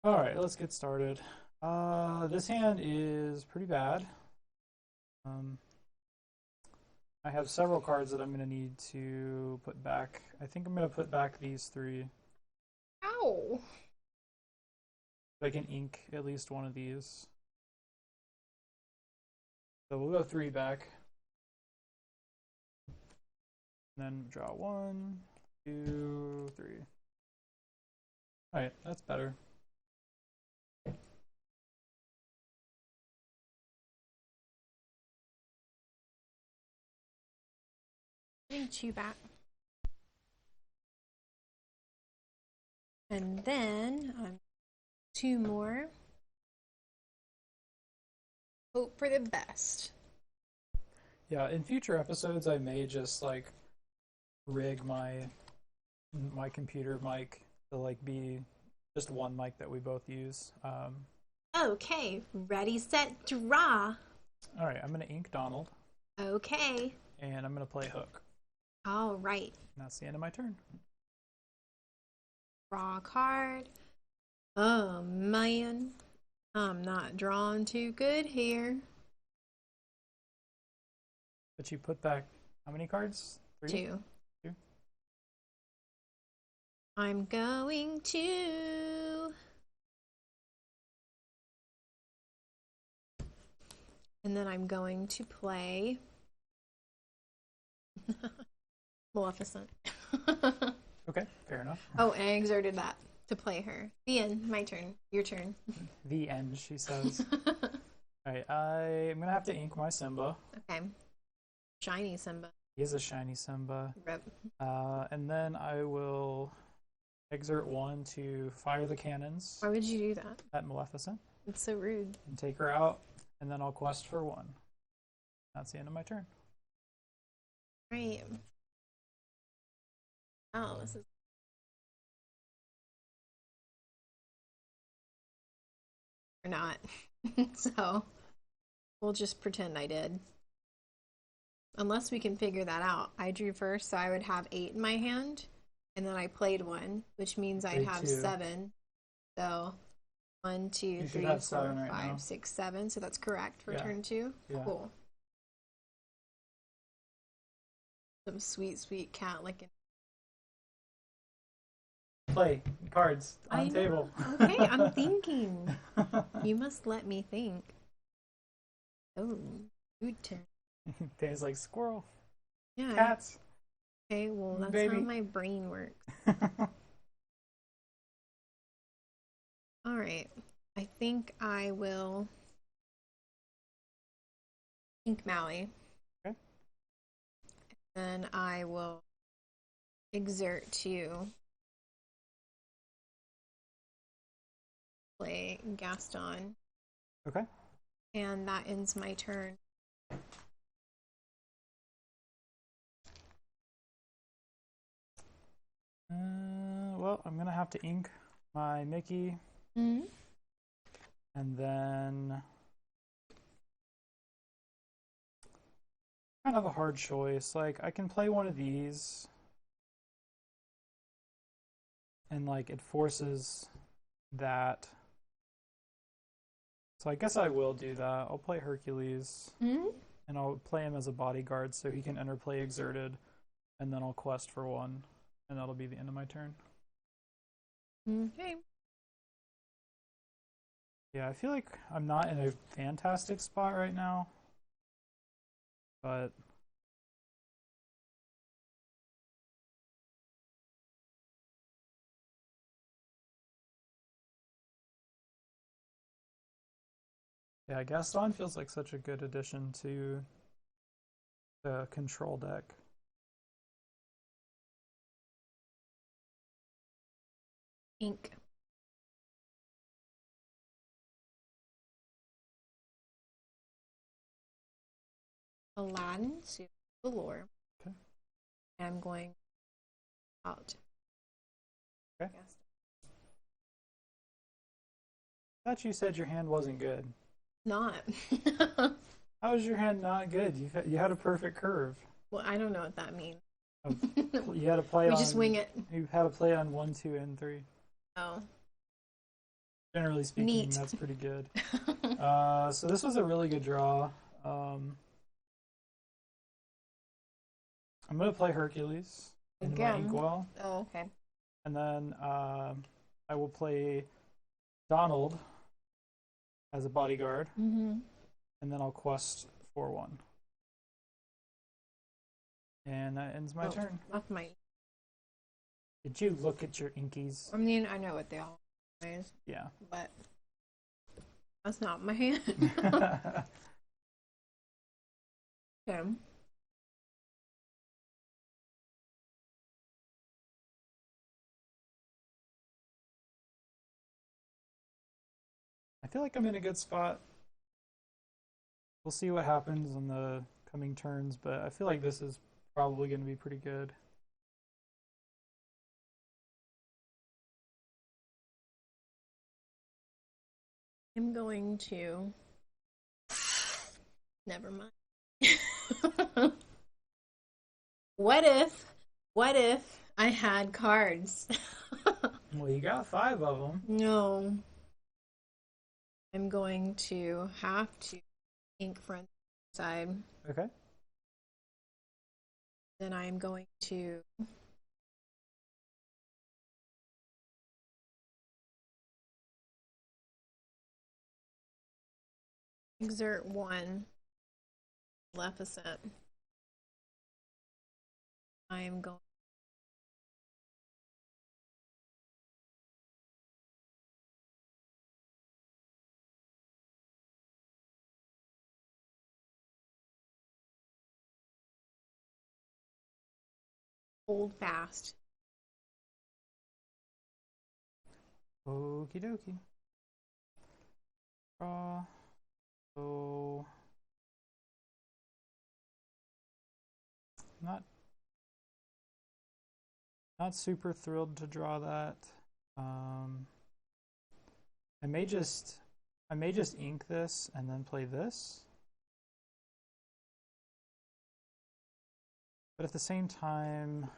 All right, let's get started. This hand is pretty bad. Um, I have several cards that I'm going to need to put back. I think I'm going to put back these three. Ow. I can ink at least one of these. So we'll go three back. And then draw 1, 2, 3. All right, that's better. Putting two back. And then two more. Hope for the best. Yeah, in future episodes, I may just like rig my computer mic to like be just one mic that we both use. Okay, ready, set, draw. All right, I'm going to ink Donald. Okay. And I'm going to play Hook. All right. And that's the end of my turn. Draw a card. Oh, man. I'm not drawing too good here. But you put back how many cards? 3? Two. 2? I'm going to... And then I'm going to play... Maleficent. Okay, fair enough. Oh, and I exerted that to play her. The end. My turn. Your turn. The end, she says. Alright, I'm going to have to ink my Simba. Okay. Shiny Simba. He is a shiny Simba. Rip. And then I will exert 1 to fire the cannons Why would you do that? at Maleficent. It's so rude. And take her out, and then I'll quest for 1. That's the end of my turn. Right. Oh, this is... Or not. So, we'll just pretend I did. Unless we can figure that out. I drew first, so I would have 8 in my hand. And then I played 1, which means I'd have 7. So, 1, 2, 3, 4, 5, 6, 7. So that's correct for turn 2. Yeah. Cool. Some sweet, sweet cat licking. Play cards on the table. Okay, I'm thinking. You must let me think. Oh, food turn. Dan's like squirrel. Yeah. Cats. Okay, well, that's Baby. how my brain works. All right. I think I will ink Maui. Okay. Then I will exert to play Gaston. Okay. And that ends my turn. Well, I'm going to have to ink my Mickey. Mm-hmm. And then kind of a hard choice. Like, I can play one of these. And, like, it forces that. So I guess I will do that. I'll play Hercules. Mm-hmm. And I'll play him as a bodyguard so he can interplay Exerted. And then I'll quest for 1. And that'll be the end of my turn. Okay. Yeah, I feel like I'm not in a fantastic spot right now. But yeah, Gaston feels like such a good addition to the control deck. Ink. Aladdin, Suit Galore. Okay. I'm going out. Okay. I thought you said your hand wasn't good. Not. How is your hand not good? You had a perfect curve. Well, I don't know what that means. You had to play We on. just wing it. You had to play on 1, 2, and 3. Oh. Generally speaking, Neat. that's pretty good. So this was a really good draw. I'm going to play Hercules into my Again. Inkwell. Oh, okay. And then I will play Donald as a bodyguard. Mm-hmm. And then I'll quest for 1. And that ends my turn. That's my. Did you look at your inkies? I mean, I know what they all are, Yeah. but that's not my hand. Okay. I feel like I'm in a good spot. We'll see what happens in the coming turns, but I feel like this is probably going to be pretty good. I'm going to. Never mind. What if I had cards? Well, you got 5 of them. No. I'm going to have to ink front side. Okay. Then I'm going to exert 1 Maleficent. I am going hold fast. Okie dokie. Draw. So not super thrilled to draw that. I may just ink this and then play this. But at the same time,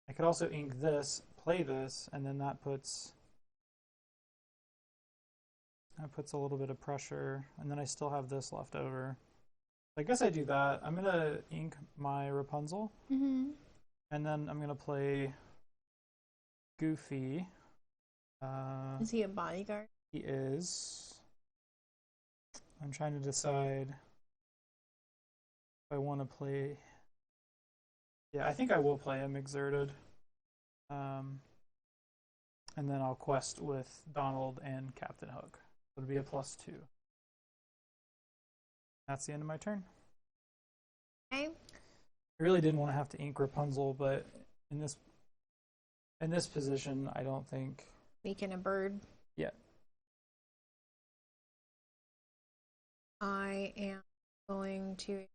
I could also ink this, play this, and then that puts a little bit of pressure, and then I still have this left over. I guess I do that. I'm gonna ink my Rapunzel, and then I'm gonna play Goofy. Is he a bodyguard? He is. I'm trying to decide if I want to play. Yeah, I think I will play him exerted. And then I'll quest with Donald and Captain Hook. It'll be a +2. That's the end of my turn. Okay. I really didn't want to have to ink Rapunzel, but in this position, I don't think. Making a bird. Yeah. I am going to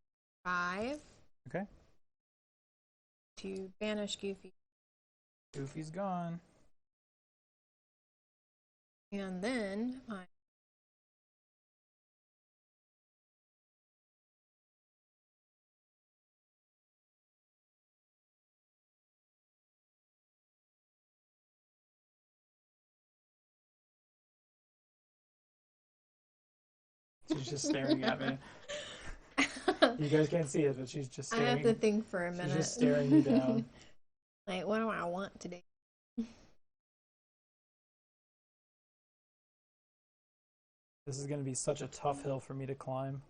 5. Okay. To banish Goofy. Goofy's gone. And then I She's just staring at me. You guys can't see it, but she's just staring. I have to think for a minute. She's just staring me down. Like, what do I want today? This is going to be such a tough hill for me to climb.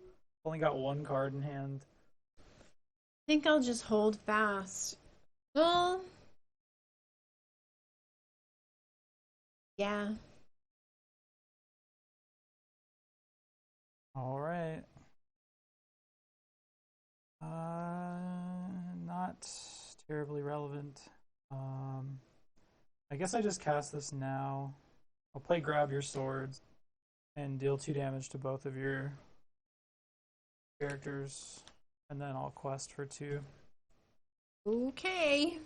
Only got 1 card in hand. I think I'll just hold fast. Well, yeah. All right. Not terribly relevant. I guess I just cast this now. I'll play Grab Your Swords and deal 2 damage to both of your characters, and then I'll quest for 2. Okay.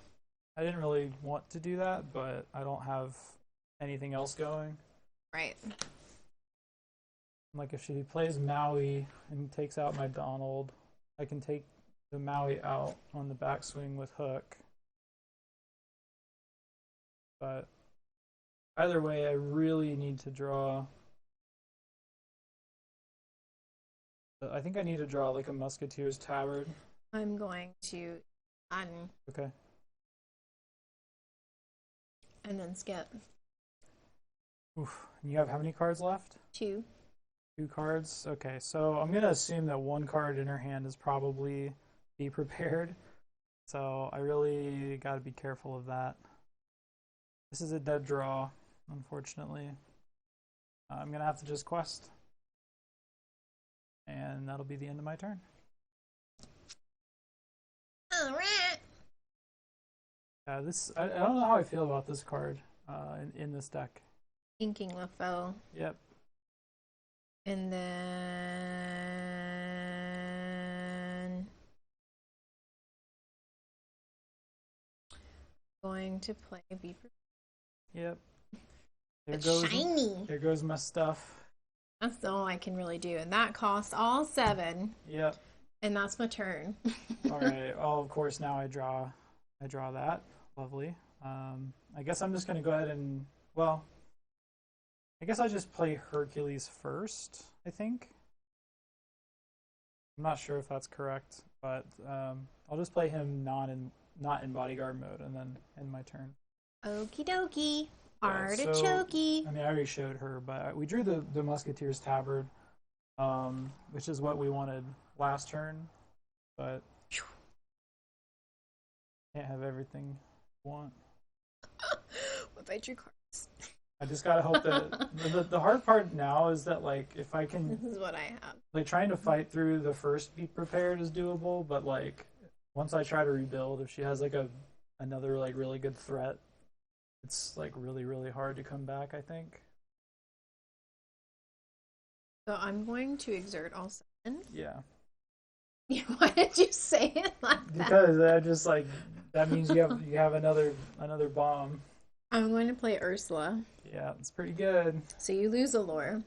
I didn't really want to do that, but I don't have anything else going. Right. Like if she plays Maui and takes out my Donald, I can take the Maui out on the backswing with Hook. But either way, I really need to draw. I think I need to draw like a Musketeers tabard. I'm going to Okay. and then skip Oof. You have how many cards left? 2. 2 cards. Okay, so I'm gonna assume that 1 card in her hand is probably Be Prepared. So I really got to be careful of that. This is a dead draw, unfortunately. I'm gonna have to just quest, and that'll be the end of my turn. All right. I don't know how I feel about this card in this deck. Inking LaFoe. Yep. And then going to play Beaver. Yep. It's shiny. There goes my stuff. That's all I can really do. And that costs all 7. Yep. And that's my turn. All right. Oh, of course, now I draw that. Lovely. I guess I'm just going to go ahead and, well, I guess I just play Hercules first, I think. I'm not sure if that's correct, but I'll just play him not in bodyguard mode and then end my turn. Okie dokie. Yeah, Artichokey. I mean, I already showed her, but we drew the Musketeers tabard, which is what we wanted last turn, but can't have everything you want. What about your cards? I just gotta hope that the hard part now is that, like, if I can, This is what I have. like, trying to fight through the first Be Prepared is doable, but like once I try to rebuild, if she has like another like really good threat, it's like really hard to come back, I think. So I'm going to exert all 7. Yeah. Why did you say it like that? Because I just like that means you have another bomb. I'm going to play Ursula. Yeah, it's pretty good. So you lose a lore.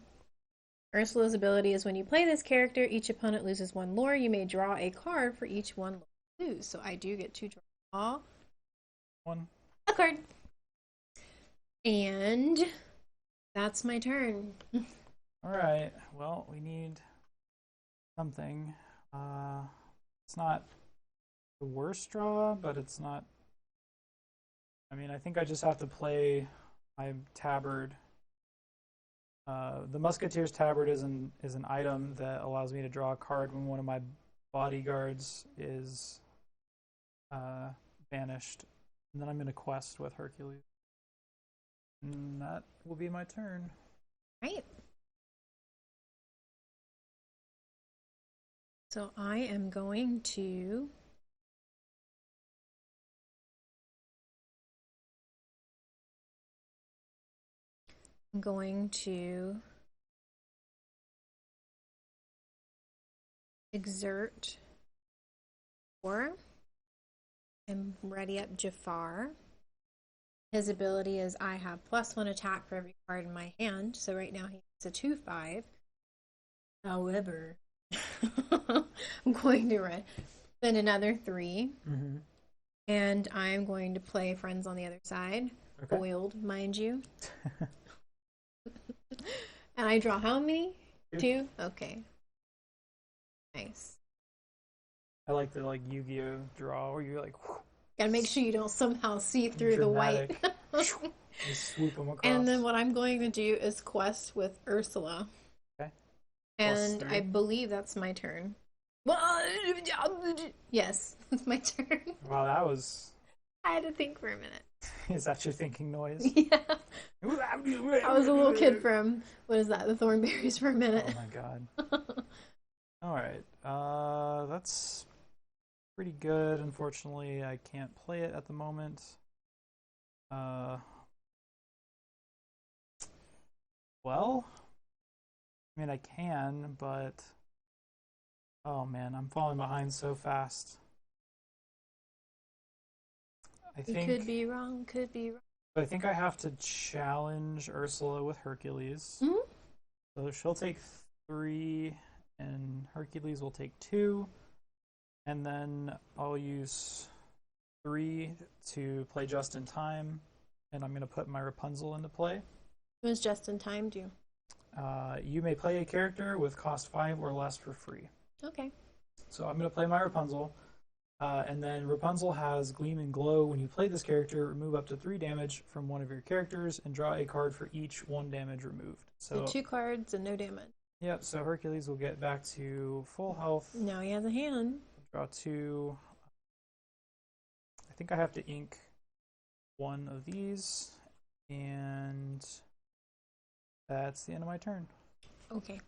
Ursula's ability is when you play this character, each opponent loses 1 lore. You may draw a card for each 1 lore you lose. So I do get to draw 1 card. And that's my turn. All right. Well, we need something. It's not the worst draw, but it's not. I mean, I think I just have to play my tabard. The Musketeers tabard is an item that allows me to draw a card when one of my bodyguards is banished, and then I'm going to quest with Hercules. And that will be my turn. Right. So I am going to exert 4 and ready up Jafar. His ability is I have +1 attack for every card in my hand. So right now he has a 2/5. However, I'm going to spend another 3. Mm-hmm. And I'm going to play Friends on the Other Side. Okay. Foiled, mind you. And I draw how many? 2? Okay. Nice. I like the Yu-Gi-Oh draw where you like Gotta make sure you don't somehow see through the white. just swoop them across. And then what I'm going to do is quest with Ursula. Okay. And I believe that's my turn. Yes, it's my turn. Wow, that was. I had to think for a minute. Is that your thinking noise? Yeah. I was a little kid from, what is that, the Thornberries for a minute. Oh my god. All right. That's pretty good. Unfortunately, I can't play it at the moment. Well, I mean, I can, but oh man, I'm falling behind so fast. I think Could be wrong, could be wrong. I think I have to challenge Ursula with Hercules. Mm-hmm. So she'll take 3, and Hercules will take 2. And then I'll use 3 to play just in time, and I'm going to put my Rapunzel into play. What does just in time do? You may play a character with cost 5 or less for free. Okay. So I'm going to play my Rapunzel, and then Rapunzel has Gleam and Glow. When you play this character, remove up to 3 damage from one of your characters and draw a card for each 1 damage removed. So 2 cards and no damage. Yep, so Hercules will get back to full health. Now he has a hand. Draw 2. I think I have to ink 1 of these, and that's the end of my turn. Okay.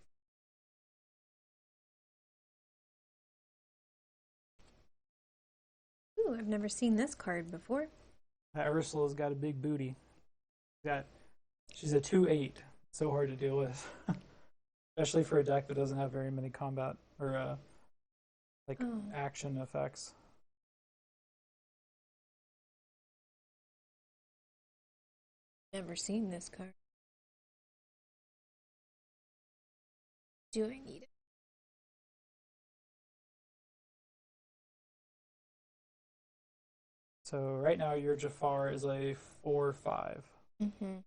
Ooh, I've never seen this card before. Ursula's got a big booty. She's a 2/8. So hard to deal with. Especially for a deck that doesn't have very many combat or action effects. Never seen this card. Do I need it? So right now your Jafar is a 4/5. Mm-hmm.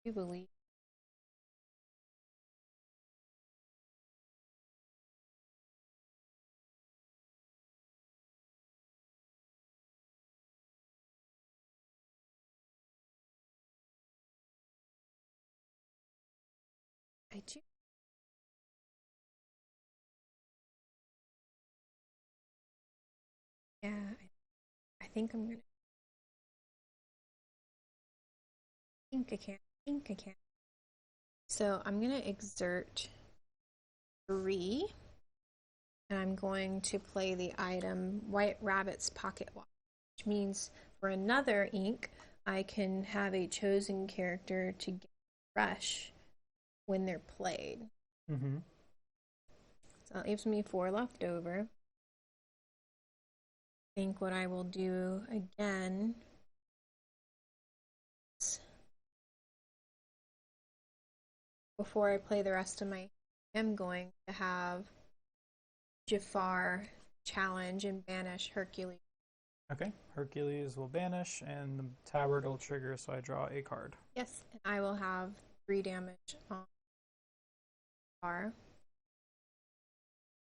You believe? I do. Yeah, I think I'm gonna. I think I can. So I'm gonna exert 3, and I'm going to play the item White Rabbit's Pocket Watch, which means for another ink, I can have a chosen character to get fresh when they're played. Mm-hmm. So that leaves me 4 left over. I think what I will do again is, before I play the rest of my, I'm going to have Jafar challenge and banish Hercules. Okay, Hercules will banish and the tabard will trigger, so I draw a card. Yes, and I will have 3 damage on Jafar.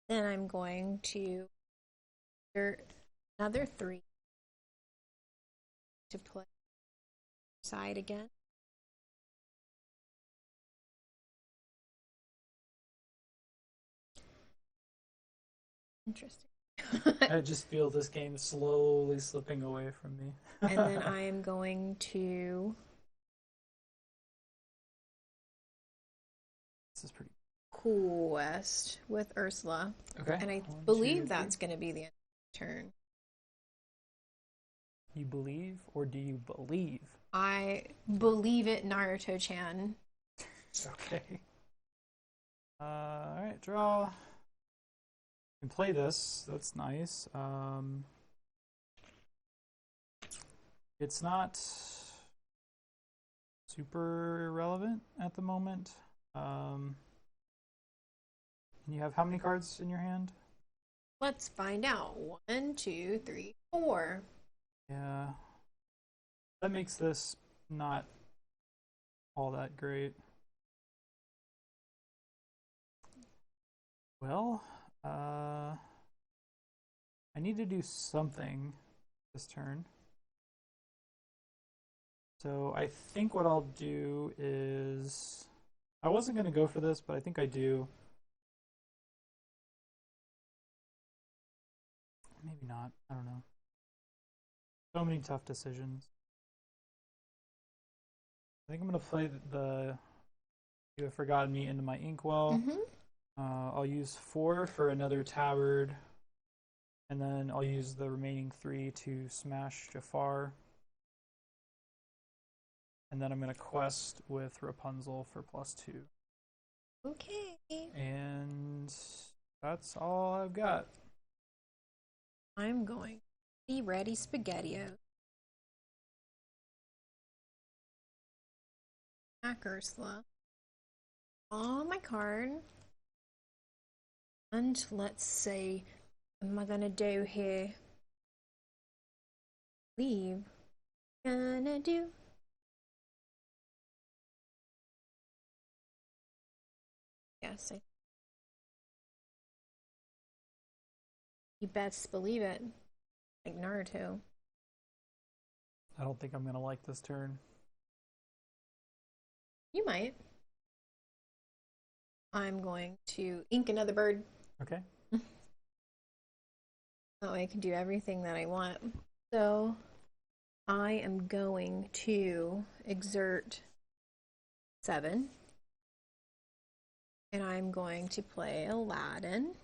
Then I'm going to exert another 3 to play side again. Interesting. I just feel this game slowly slipping away from me. And then I am going to... This is pretty... Quest with Ursula. Okay. And I 1, believe 2, that's going to be the end of the turn. You believe, or do you believe? I believe it, Naruto-chan. Okay. Alright, draw. You can play this. That's nice. It's not super relevant at the moment. And you have how many cards in your hand? Let's find out. 1, 2, 3, 4. Yeah. That makes this not all that great. Well, I need to do something this turn. So I think what I'll do is... I wasn't going to go for this, but I think I do. Maybe not. I don't know. So many tough decisions. I think I'm going to play the You Have Forgotten Me into my inkwell. I'll use 4 for another tabard. And then I'll use the remaining 3 to smash Jafar. And then I'm going to quest with Rapunzel for +2. Okay. And that's all I've got. I'm going to be ready SpaghettiO. Back Ursula. On my card. And let's see, what am I going to do here? Leave. Gonna do. Yes, you best believe it. Like Naruto. I don't think I'm gonna like this turn. You might. I'm going to ink another bird. Okay. That way I can do everything that I want. So I am going to exert 7. And I'm going to play Aladdin.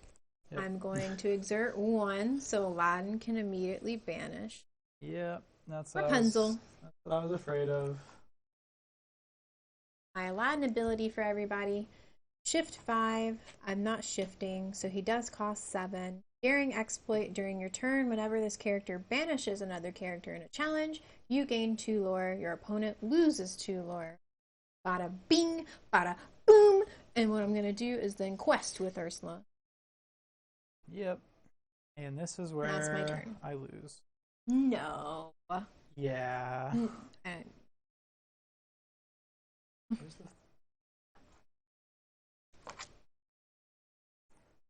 Yep. I'm going to exert 1 so Aladdin can immediately banish. Yep, that's Rapunzel. That's what I was afraid of. My Aladdin ability for everybody. Shift 5. I'm not shifting, so he does cost 7. Daring exploit during your turn. Whenever this character banishes another character in a challenge, you gain 2 lore. Your opponent loses 2 lore. Bada bing, bada boom. And what I'm going to do is then quest with Ursula. Yep. And this is where That's my turn. I lose. No. Yeah. Where's the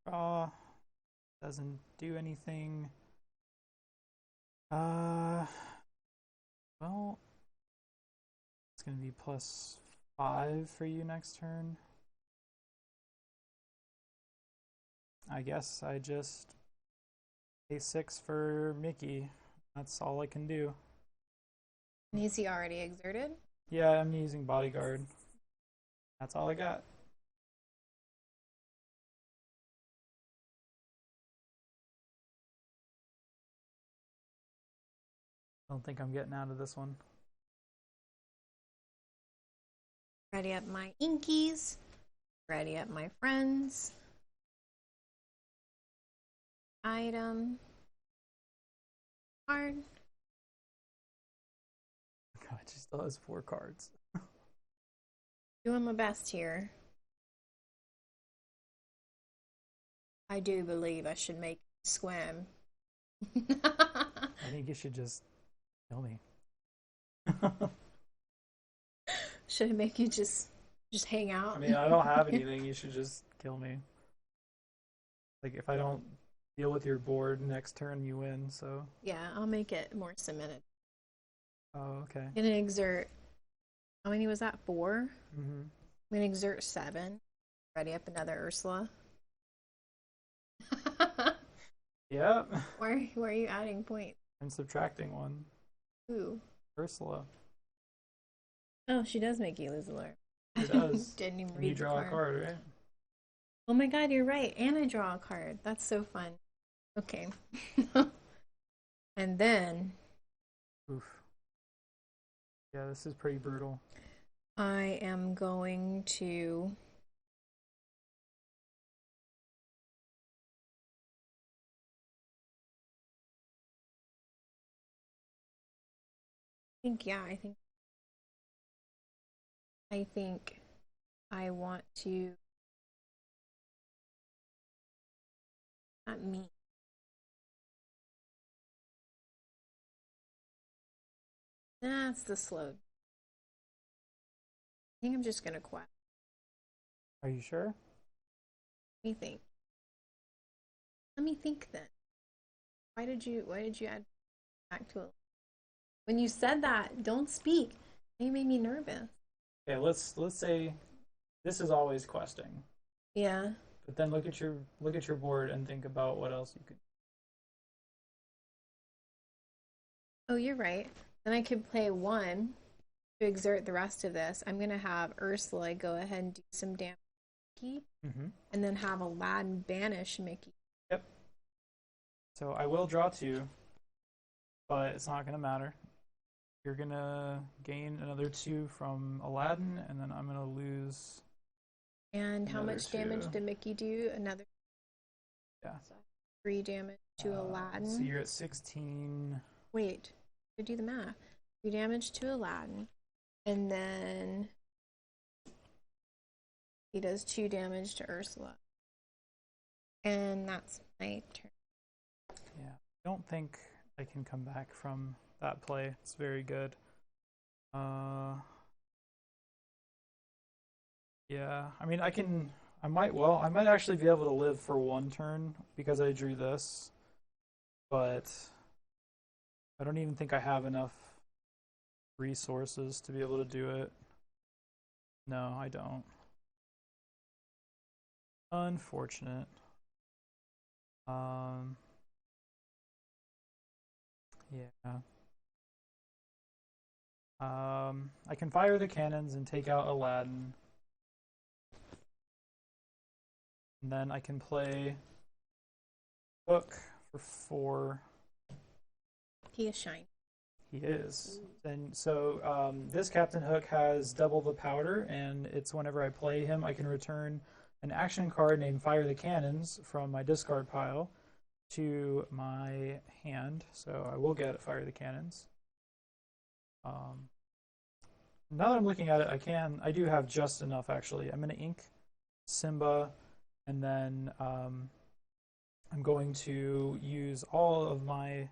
draw? Doesn't do anything. Well, it's gonna be +5 for you next turn. I guess I just pay 6 for Mickey. That's all I can do. Is he already exerted? Yeah, I'm using Bodyguard. That's all I got. I don't think I'm getting out of this one. Ready up my inkies. Ready up my friends. Item. Card. God, she still has 4 cards. Doing my best here. I do believe I should make swim. I think you should just kill me. Should I make you just hang out? I mean, I don't have anything. You should just kill me. Like, if I don't deal with your board next turn, you win, so. Yeah, I'll make it more cemented. Oh, okay. I'm gonna exert. How many was that? 4? Mm-hmm. I'm gonna exert 7. Ready up another Ursula. Yep. Why are you adding points? I'm subtracting 1. Who? Ursula. Oh, she does make you lose a lure. It does. Didn't even And read you draw the a card, right? Oh my god, you're right. And I draw a card. That's so fun. Okay. And then Oof. Yeah, this is pretty brutal. I am going to I think I want to not me. That's the slow. I think I'm just gonna quest. Are you sure? Let me think. Let me think then. Why did you add back to it? When you said that, don't speak. You made me nervous. Okay, let's say this is always questing. Yeah. But then look at your board and think about what else you could. Oh, you're right. Then I could play 1 to exert the rest of this. I'm gonna have Ursula go ahead and do some damage to Mickey, and then have Aladdin banish Mickey. Yep. So I will draw 2, but it's not gonna matter. You're gonna gain another 2 from Aladdin, and then I'm gonna lose. And how much damage did Mickey do? Another. Yeah. So 3 damage to Aladdin. So you're at 16. Wait, I do the math. 3 damage to Aladdin, and then he does 2 damage to Ursula. And that's my turn. Yeah, I don't think I can come back from that play. It's very good. Yeah, I mean, I might actually be able to live for one turn because I drew this, but I don't even think I have enough resources to be able to do it. No, I don't. Unfortunate. Yeah. I can fire the cannons and take out Aladdin. And then I can play Hook for 4. He is shiny. He is. And so this Captain Hook has double the powder, and it's whenever I play him, I can return an action card named Fire the Cannons from my discard pile to my hand. So I will get Fire the Cannons. Now that I'm looking at it, I do have just enough actually. I'm going to ink Simba, and then I'm going to use all of my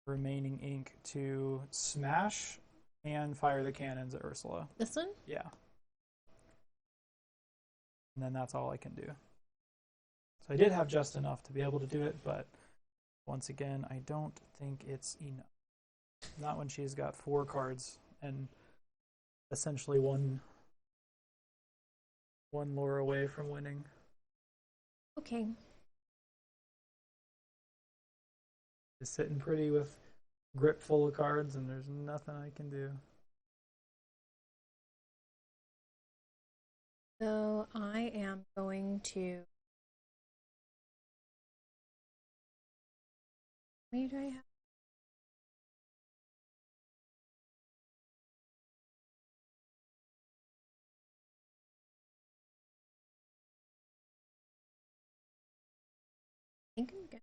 remaining ink to smash and fire the cannons at Ursula. This one? Yeah. And then that's all I can do. So I did have just enough to be able to do it, but once again, I don't think it's enough. Not when she's got 4 cards and essentially one lore away from winning. Okay. Just sitting pretty with grip full of cards, and there's nothing I can do. So I am going to. How many do I have? I think I'm good.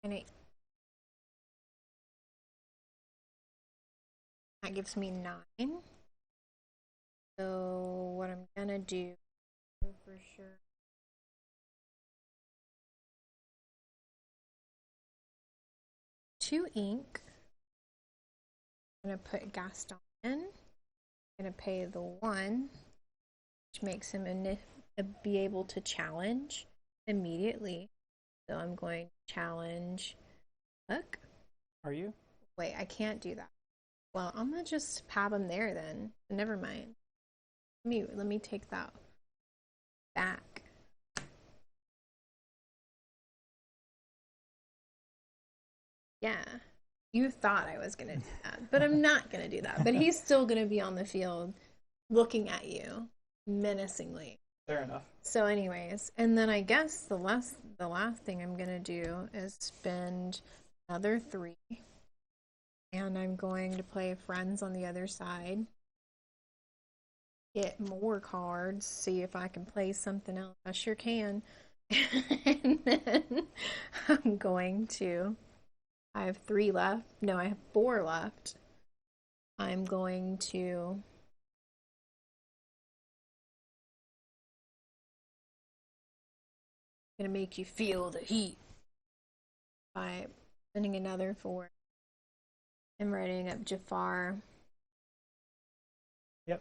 And that gives me 9. So what I'm gonna do for sure. Two ink. I'm gonna put Gaston in. I'm gonna pay the 1, which makes him be able to challenge immediately. So I'm going to challenge Hook. Are you? Wait, I can't do that. Well, I'm gonna just have him there then. Never mind. Let me take that back. Yeah. You thought I was gonna do that, but I'm not gonna do that. But he's still gonna be on the field looking at you menacingly. Fair enough. So anyways, and then I guess the last thing I'm gonna do is spend another 3. And I'm going to play Friends on the other side. Get more cards, see if I can play something else. I sure can. And then I'm going to. I have 3 left. No, I have 4 left. I'm going to. Gonna make you feel the heat by spending another 4. I'm writing up Jafar. Yep.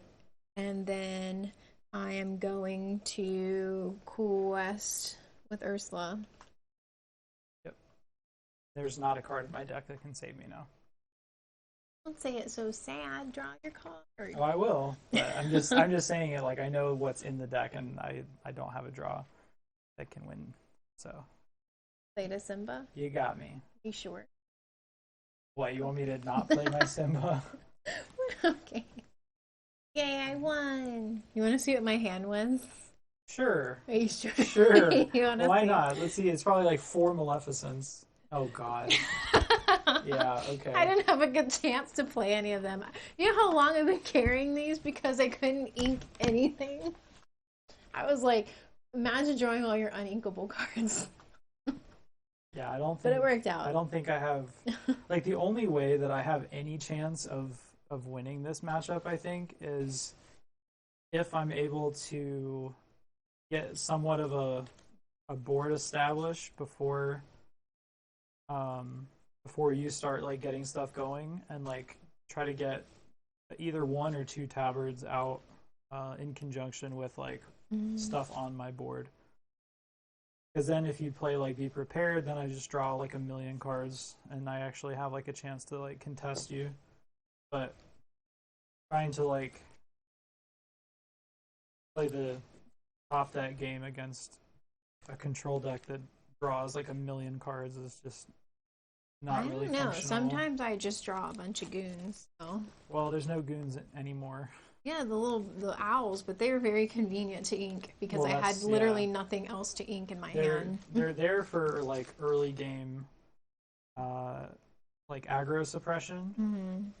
And then I am going to Cool West with Ursula. Yep. There's not a card in my deck that can save me now. Don't say it so sad. Draw your card. Oh, I will. But I'm just saying it like I know what's in the deck, and I don't have a draw that can win. So. Play to Simba? You got me. You sure? What, you want me to not play my Simba? Okay. Yay, I won. You want to see what my hand was? Sure. Are you sure? Sure. You wanna Why see? not? Let's see. It's probably like 4 Maleficents. Oh, God. Yeah, okay. I didn't have a good chance to play any of them. You know how long I've been carrying these because I couldn't ink anything? I was like, imagine drawing all your uninkable cards. Yeah, I don't think. But it worked out. I don't think I have. Like, the only way that I have any chance of winning this matchup, I think, is if I'm able to get somewhat of a board established before you start like getting stuff going, and like try to get either one or two tabards out in conjunction with like stuff on my board. Because then if you play like Be Prepared, then I just draw like a million cards and I actually have like a chance to like contest you. But trying to like play the top deck game against a control deck that draws like a million cards is just not I really don't know. functional. Sometimes I just draw a bunch of goons. So. Well, there's no goons anymore. Yeah, the owls, but they were very convenient to ink because Well, I had that's literally nothing else to ink in my hand. They're there for like early game, like aggro suppression,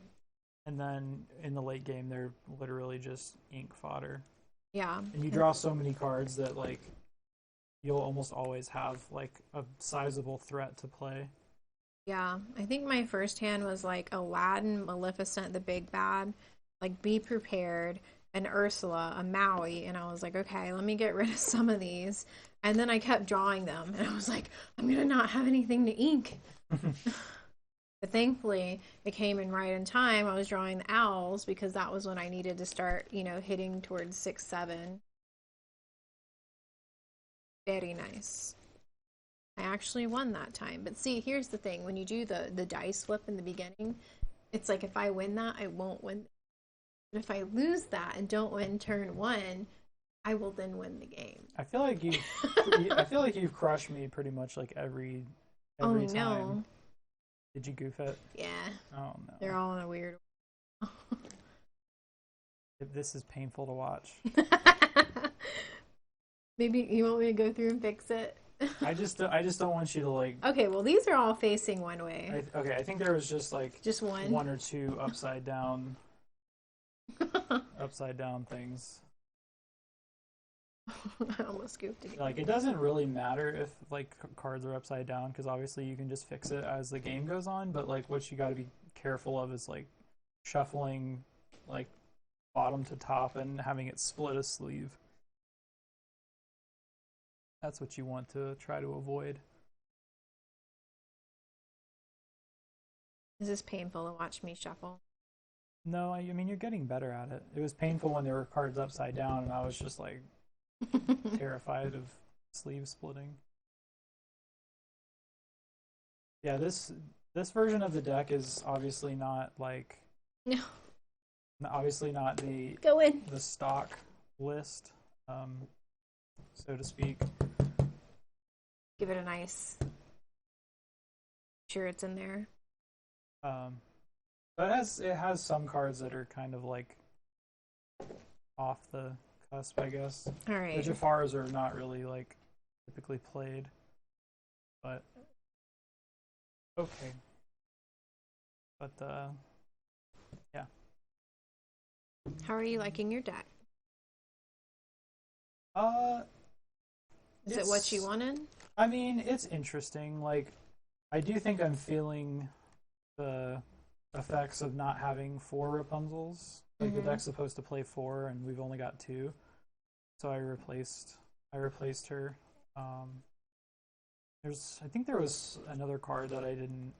and then in the late game they're literally just ink fodder. Yeah. And you draw so many cards that like you'll almost always have like a sizable threat to play. Yeah, I think my first hand was like Aladdin, Maleficent, the Big Bad, like Be Prepared, and Ursula, a Maui, and I was like, okay, let me get rid of some of these. And then I kept drawing them, and I was like, I'm gonna not have anything to ink. But thankfully, it came in right in time. I was drawing the owls because that was when I needed to start, hitting towards 6-7. Very nice. I actually won that time. But see, here's the thing. When you do the dice flip in the beginning, it's like if I win that, I won't win. But if I lose that and don't win turn one, I will then win the game. I feel like you've crushed me pretty much like every Oh, time. no. Did you goof it? Yeah. Oh no. They're all in a weird This is painful to watch. Maybe you want me to go through and fix it? I just don't want you to like. Okay, well these are all facing one way. I think there was just like Just one or two upside down things. I almost goofed it. Like it doesn't really matter if like cards are upside down because obviously you can just fix it as the game goes on. But like what you got to be careful of is like shuffling like bottom to top and having it split a sleeve. That's what you want to try to avoid. Is this painful to watch me shuffle? No, I mean you're getting better at it. It was painful when there were cards upside down and I was just like terrified of sleeve splitting. Yeah, this version of the deck is obviously not like obviously not the stock list, so to speak. Give it a nice. Sure, it's in there. But it has some cards that are kind of like off the cusp, I guess. All right. The Jafars are not really like typically played, but okay. But yeah. How are you liking your deck? Is it what you wanted? I mean, it's interesting. Like, I do think I'm feeling the effects of not having 4 Rapunzels. Like the deck's supposed to play 4, and we've only got 2, so I replaced her. I think there was another card that I didn't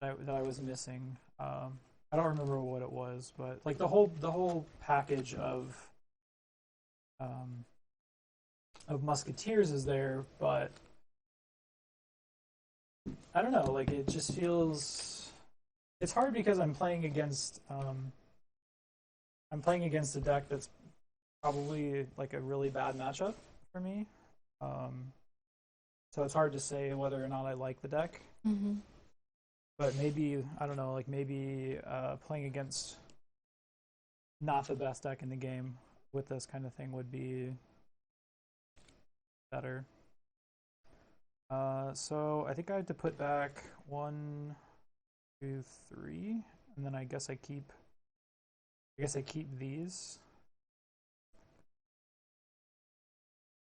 that I was missing. I don't remember what it was, but like the whole package of Musketeers is there, but I don't know. Like it just feels it's hard because I'm playing against a deck that's probably like a really bad matchup for me. So it's hard to say whether or not I like the deck. Mm-hmm. But maybe I don't know. Like maybe playing against not the best deck in the game with this kind of thing would be better. So I think I have to put back 1, 2, 3, and then I guess I keep these.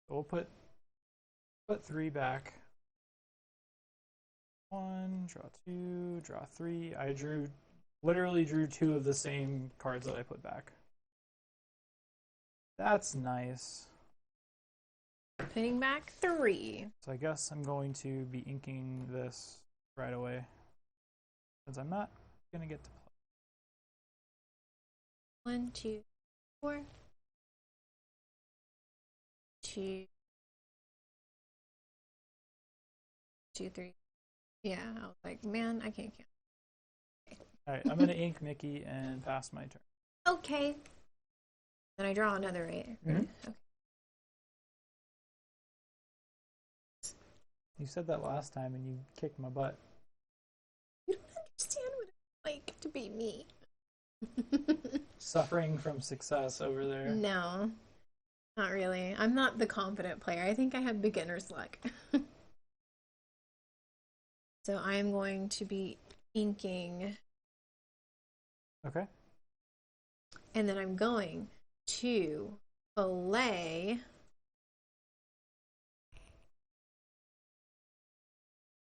So we'll put 3 back. 1, draw 2, draw 3. I literally drew 2 of the same cards that I put back. That's nice. Putting back 3. So I guess I'm going to be inking this right away, since I'm not going to get to play. 1, 2, 4. 2, 2, 3. Yeah, I was like, man, I can't count. All right, I'm going to ink Mickey and pass my turn. Okay. Then I draw another 8. Mm-hmm. Okay. You said that last time and you kicked my butt. You don't understand what it's like to be me. Suffering from success over there. No, not really. I'm not the confident player. I think I have beginner's luck. So I'm going to be inking. Okay. And then I'm going to fillet.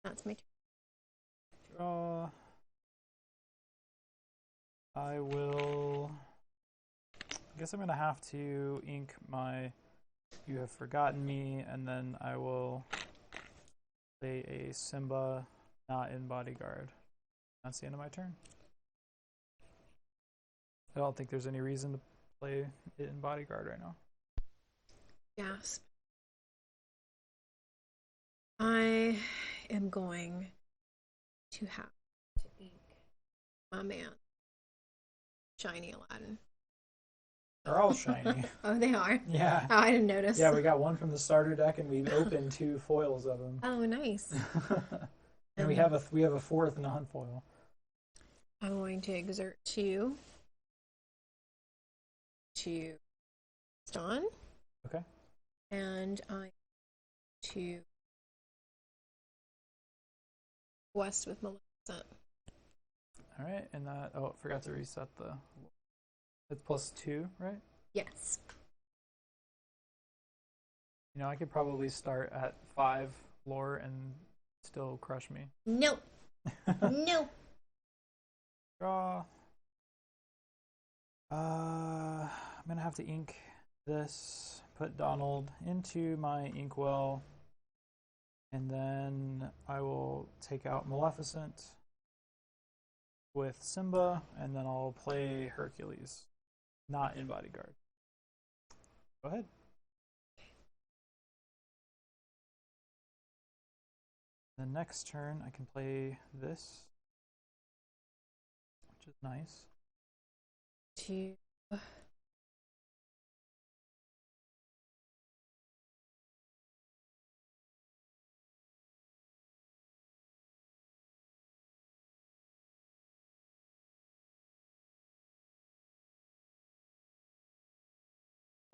That's my turn. Draw. I will. I guess I'm going to have to ink my You Have Forgotten Me, and then I will play a Simba not in Bodyguard. That's the end of my turn. I don't think there's any reason to play it in Bodyguard right now. Gasp. I am going to have to ink my man, Shiny Aladdin. They're all shiny. Oh, they are? Yeah. Oh, I didn't notice. Yeah, we got one from the starter deck, and we've opened 2 foils of them. Oh, nice. And we have a 4th non-foil. I'm going to exert 2 to Stun. Okay. And I'm to West with Maleficent. All right, and that. Oh, I forgot to reset the. It's +2, right? Yes. You know, I could probably start at 5 lore and still crush me. Nope. Nope. Draw. I'm gonna have to ink this. Put Donald into my inkwell, and then I will take out Maleficent with Simba, and then I'll play Hercules, not in Bodyguard. Go ahead. The next turn, I can play this, which is nice. 2.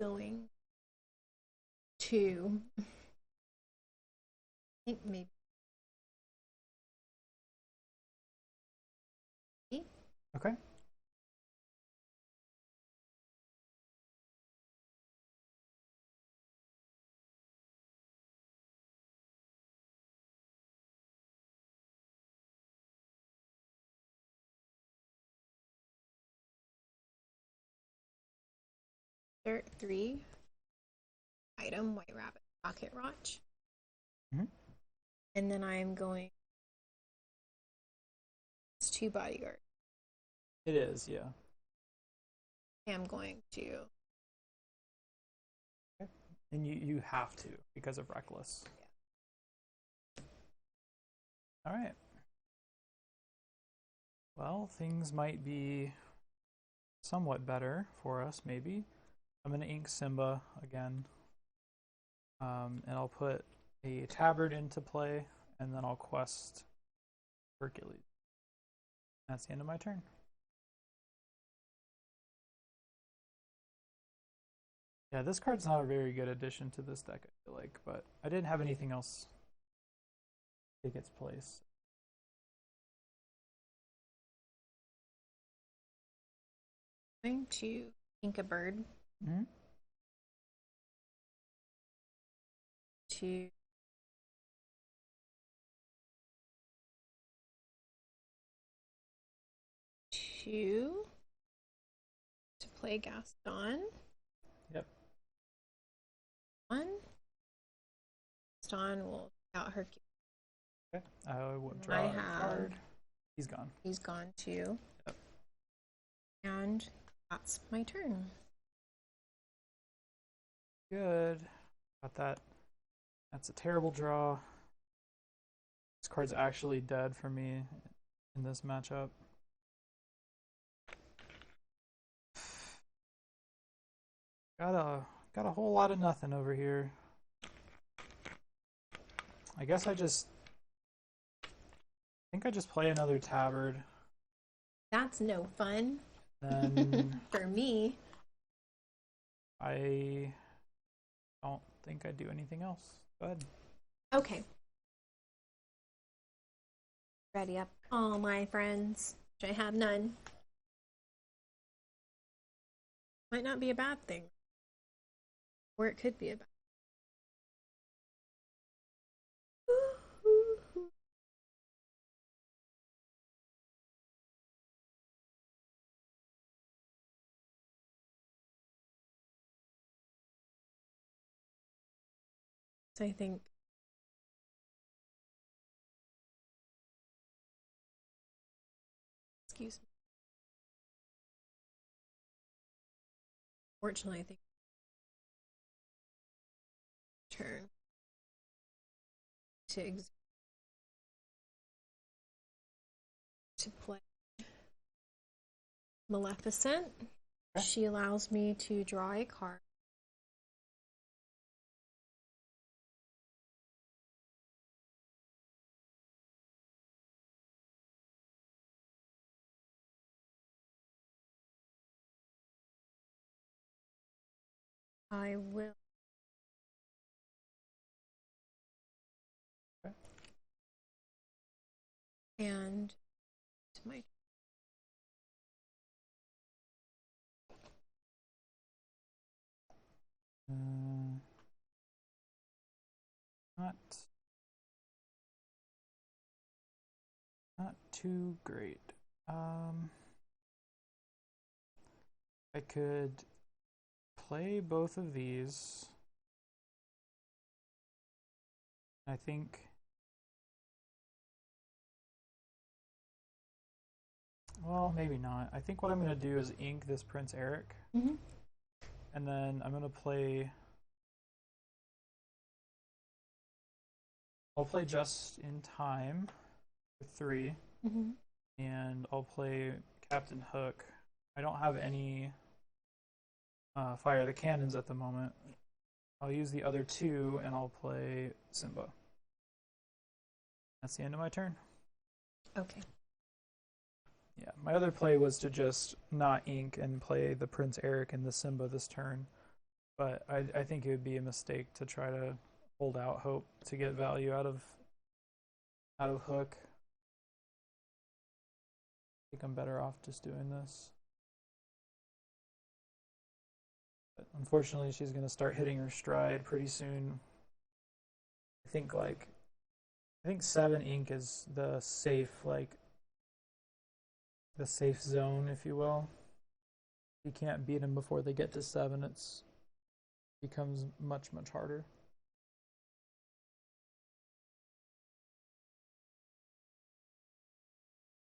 Going to. I think maybe. Okay. Dirt 3. Item White Rabbit Rocket Watch. Mm-hmm. And then I'm going. It's 2 Bodyguard. It is, yeah. I'm going to. Okay. And you have to because of Reckless. Yeah. All right. Well, things might be somewhat better for us, maybe. I'm going to ink Simba again. And I'll put a Tabard into play, and then I'll quest Hercules. That's the end of my turn. Yeah, this card's not a very good addition to this deck, I feel like, but I didn't have anything else take its place. I'm going to ink a bird. Mm-hmm. 2. To play Gaston. Yep. on. Next on, we'll take out her. Okay. I will draw I a have. card. He's gone. He's gone too. Yep. And that's my turn. Good. Got that. That's a terrible draw. This card's actually dead for me in this matchup. Got a whole lot of nothing over here. I guess I think I just play another tabard. That's no fun. Then for me. I don't think I do anything else. Go ahead. Okay. Ready up all my friends, which I have none. Might not be a bad thing. Or it could be a bad thing. So I think excuse me. Fortunately, I think turn to play Maleficent. Okay. She allows me to draw a card. I will. Okay. And to my not too great. I could play both of these. I think well, maybe not. I think what I'm going to do is ink this Prince Eric. Mm-hmm. And then I'm going to play I'll play Just in Time for 3. Mm-hmm. And I'll play Captain Hook. I don't have any Fire the Cannons at the moment. I'll use the other 2 and I'll play Simba. That's the end of my turn. Okay. Yeah, my other play was to just not ink and play the Prince Eric and the Simba this turn. But I think it would be a mistake to try to hold out hope to get value out of Hook. I think I'm better off just doing this. But unfortunately, she's going to start hitting her stride pretty soon. I think 7 ink is the safe zone, if you will. You can't beat them before they get to 7. It's becomes much harder.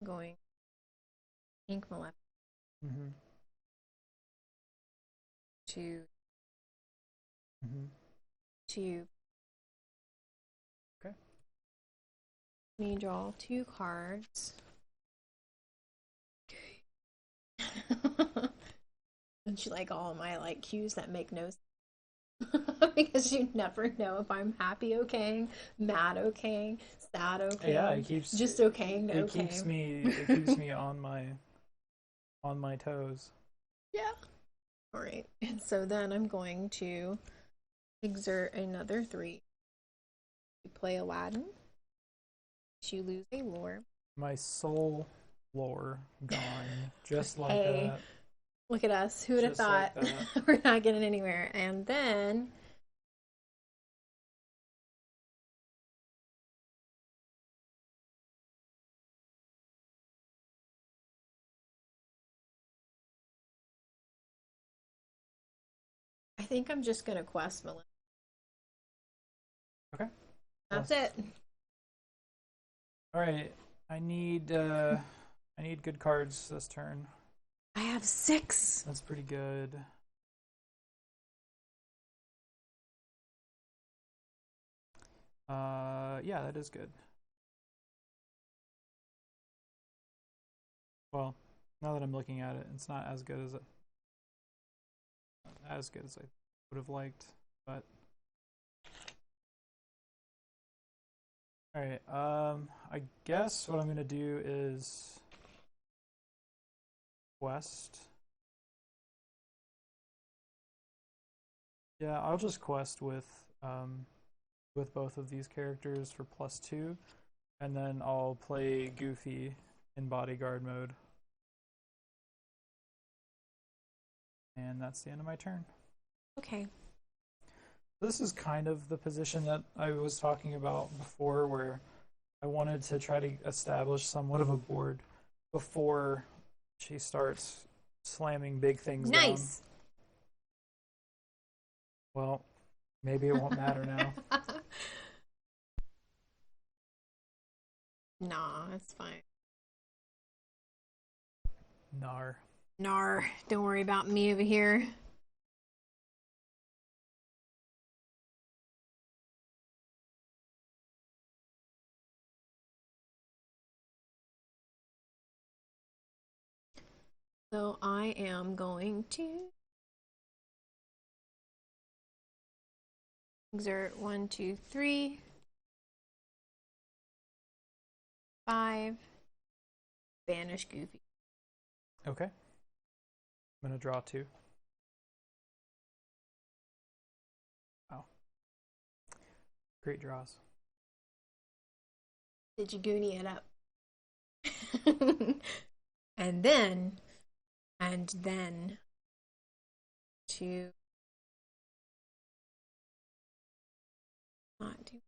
Going ink Maleficent to Okay. me draw 2 cards. And she like all my cues that make no sense. Because you never know if I'm happy okaying, mad okaying, sad okaying. Yeah, it keeps just okaying to it okaying. keeps me on my toes. Yeah. All right. And so then I'm going to exert another 3. You play Aladdin. You lose a lore. My soul lore gone, just like Hey, that. Look at us. Who would have Just like thought? that. We're not getting anywhere. And then I think I'm just going to quest Melissa. Okay. That's Plus. it. All right. I need good cards this turn. I have 6. That's pretty good. Yeah, that is good. Well, now that I'm looking at it, it's not as good as I would have liked, but all right. I guess what I'm gonna do is quest. Yeah, I'll just quest with both of these characters for +2, and then I'll play Goofy in bodyguard mode, and that's the end of my turn. Okay. This is kind of the position that I was talking about before, where I wanted to try to establish somewhat of a board before she starts slamming big things down. Nice. Well, maybe it won't matter now. Nah, it's fine. Nar. Nar, don't worry about me over here. So I am going to exert 1, 2, 3, 5, banish Goofy. Okay. I'm gonna draw 2. Oh. Great draws. Did you goonie it up? and then to not do.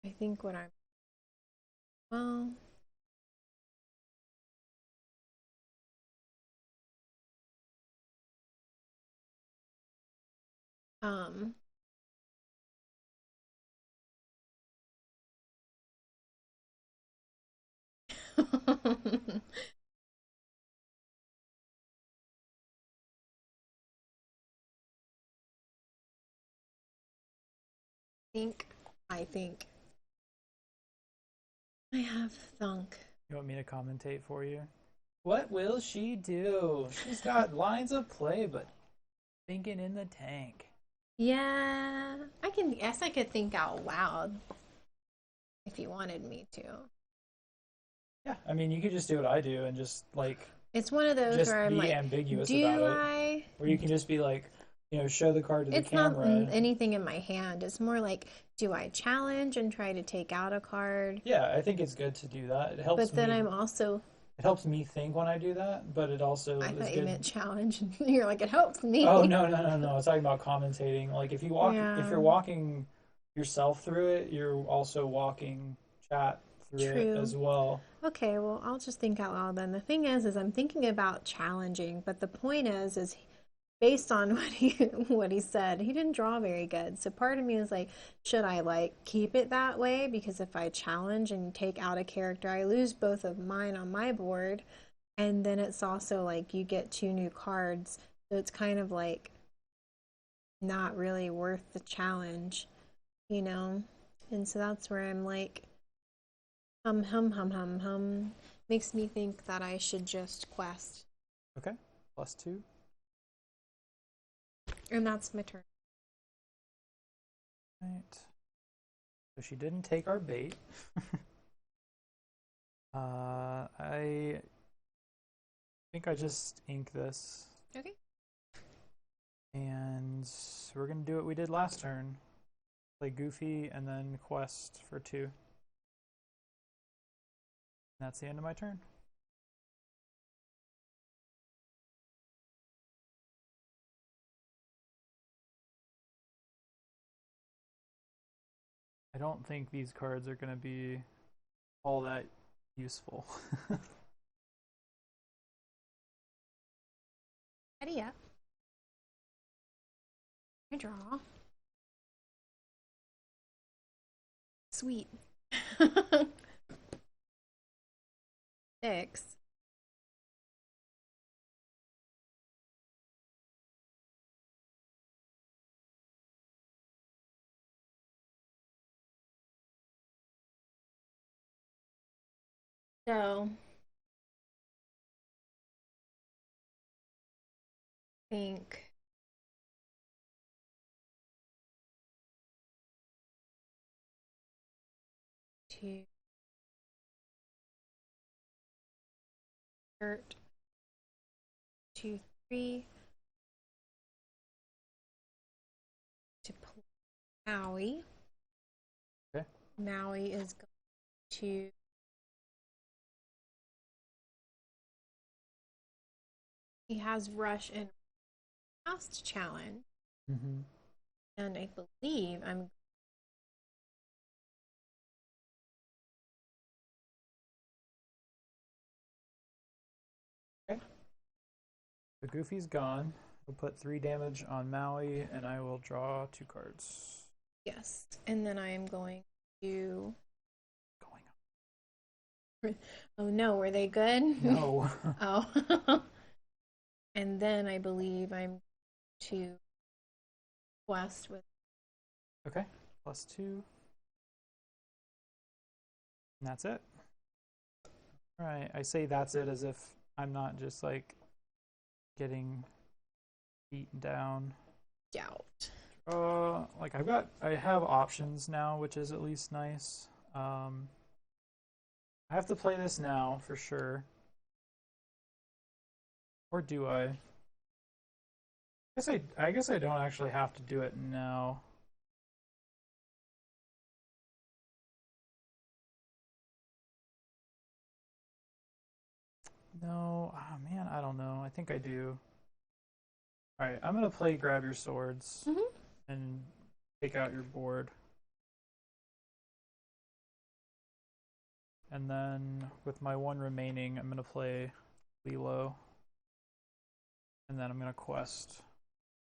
I think what I'm well. Um. I think I have thunk. You want me to commentate for you? What will she do? She's got lines of play, but thinking in the tank. Yeah, I can. Guess I could think out loud if you wanted me to. Yeah, I mean, you could just do what I do and just like It's one of those just where I'm be like, ambiguous do about it. I? Where you can just be like, show the card to the It's not camera. anything in my hand. It's more like, do I challenge and try to take out a card? Yeah, I think it's good to do that. It helps But then me. I'm also. It helps me think when I do that, but it also I is thought you good. meant challenge. You're like, it helps me. Oh no, no, no, no! I was talking about commentating. Like if Yeah. you're walking yourself through it, you're also walking chat through it True. as well. Okay, well, I'll just think out loud then. The thing is I'm thinking about challenging, but the point is based on what he said, he didn't draw very good. So part of me is like, should I like keep it that way? Because if I challenge and take out a character, I lose both of mine on my board, and then it's also like you get 2 new cards, so it's kind of like not really worth the challenge, you know? And so that's where I'm like, hum. Makes me think that I should just quest. Okay, +2. And that's my turn. Right. So she didn't take our bait. I think I just ink this. Okay. And we're gonna do what we did last turn. Play Goofy and then quest for 2. And that's the end of my turn. I don't think these cards are gonna be all that useful. Ready up. I draw. sweet. 6. So, I think 2 hurt 2, 3 to play Maui. Okay. Maui is going to he has rush and fast challenge, and I believe I'm okay. The Goofy's gone. We'll put 3 damage on Maui, and I will draw 2 cards. yes, and then I am going to. Oh no, were they good? No. Oh. And then I believe I'm to quest with. Okay, +2. And that's it. All right, I say that's it as if I'm not just like getting beaten down. Doubt. Like I have options now, which is at least nice. I have to play this now for sure. Or do I? I guess I don't actually have to do it now. No, oh man, I don't know. I think I do. All right, I'm gonna play Grab Your Swords and take out your board. And then with my 1 remaining, I'm gonna play Lilo. And then I'm gonna quest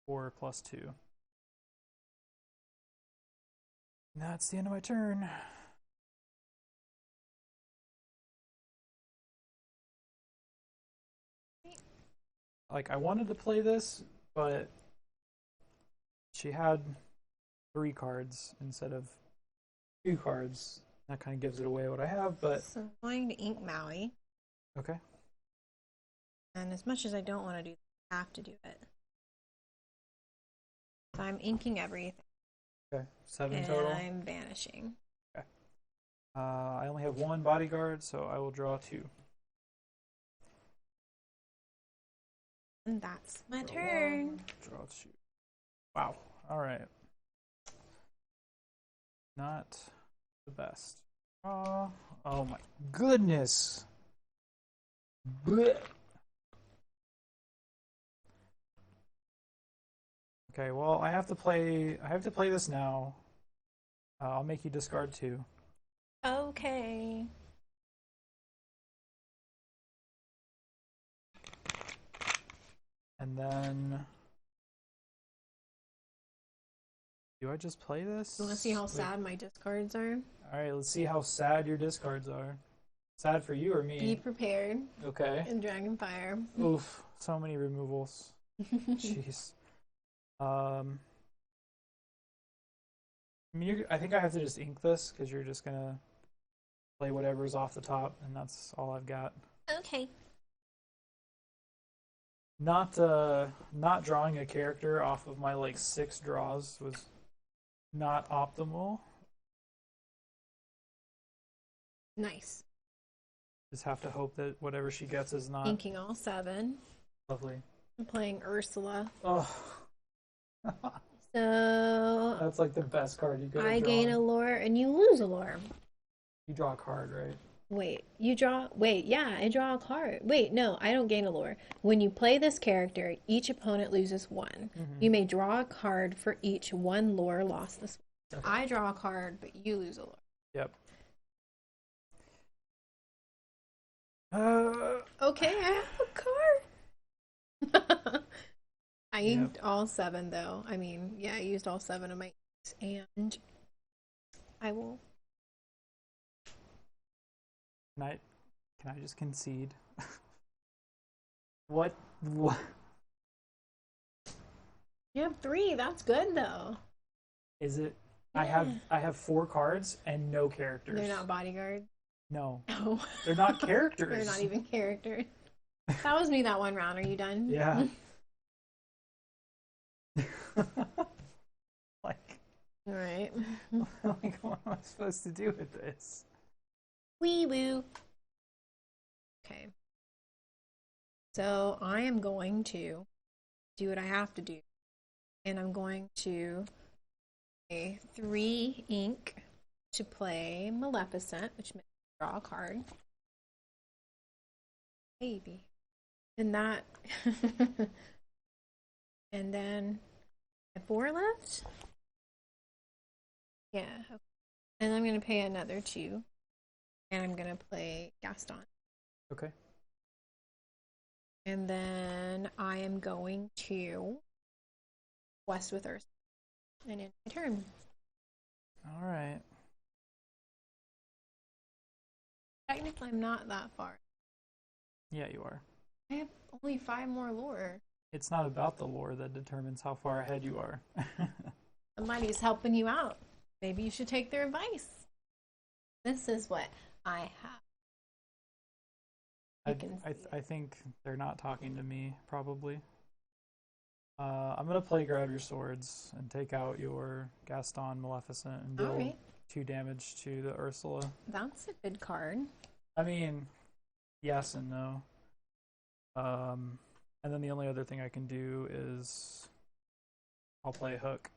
4 +2. And that's the end of my turn. Like, I wanted to play this, but she had 3 cards instead of 2 cards. That kind of gives it away what I have, but... So I'm going to ink Maui. Okay. And as much as I don't want to do it, I have to do it. So I'm inking everything. Okay, 7 and total. I'm vanishing. Okay. I only have 1 bodyguard, so I will draw 2. And that's my turn. Draw 2. Wow. All right. Not the best. Oh my goodness. Blech. Okay, well, I have to play this now. I'll make you discard 2. Okay. And then do I just play this? You want to see how sad my discards are? All right, let's see how sad your discards are. Sad for you or me? Be prepared. Okay. And Dragonfire. Oof, so many removals. Jeez. I mean, I think I have to just ink this because you're just gonna play whatever's off the top, and that's all I've got. Okay. Not drawing a character off of my like 6 draws was not optimal. Nice. Just have to hope that whatever she gets is not Inking all 7. lovely. I'm playing Ursula. Oh. So That's like the best card you could have I drawn. gain a lore and you lose a lore. You draw a card, right? Wait, yeah, I draw a card. Wait, no, I don't gain a lore. When you play this character, each opponent loses 1. You may draw a card for each 1 lore lost this way. Okay. I draw a card, but you lose a lore. Yep. Okay, I have a card. I inked all 7, though. I mean, yeah, I used all 7 of my inks, and I will Can I just concede? What? What You have 3. That's good though. is it? Yeah. I have 4 cards and no characters. They're not bodyguards. No. No. They're not characters. They're not even characters. That was me that one round. Are you done? Yeah. Like, All right. like, what am I supposed to do with this? Wee woo. Okay. So I am going to do what I have to do. And I'm going to play 3 ink to play Maleficent, which means draw a card. Baby. And that. And then I have 4 left. Yeah. And I'm going to pay another 2. And I'm going to play Gaston. Okay. And then I am going to West with Earth. And end my turn. All right. Technically, I'm not that far. Yeah, you are. I have only 5 more lore. It's not about the lore that determines how far ahead you are. Somebody's helping you out. Maybe you should take their advice. This is what I have. I think they're not talking to me, probably. I'm going to play Grab Your Swords and take out your Gaston Maleficent and deal 2 damage to the Ursula. That's a good card. I mean, yes and no. And then the only other thing I can do is I'll play Hook.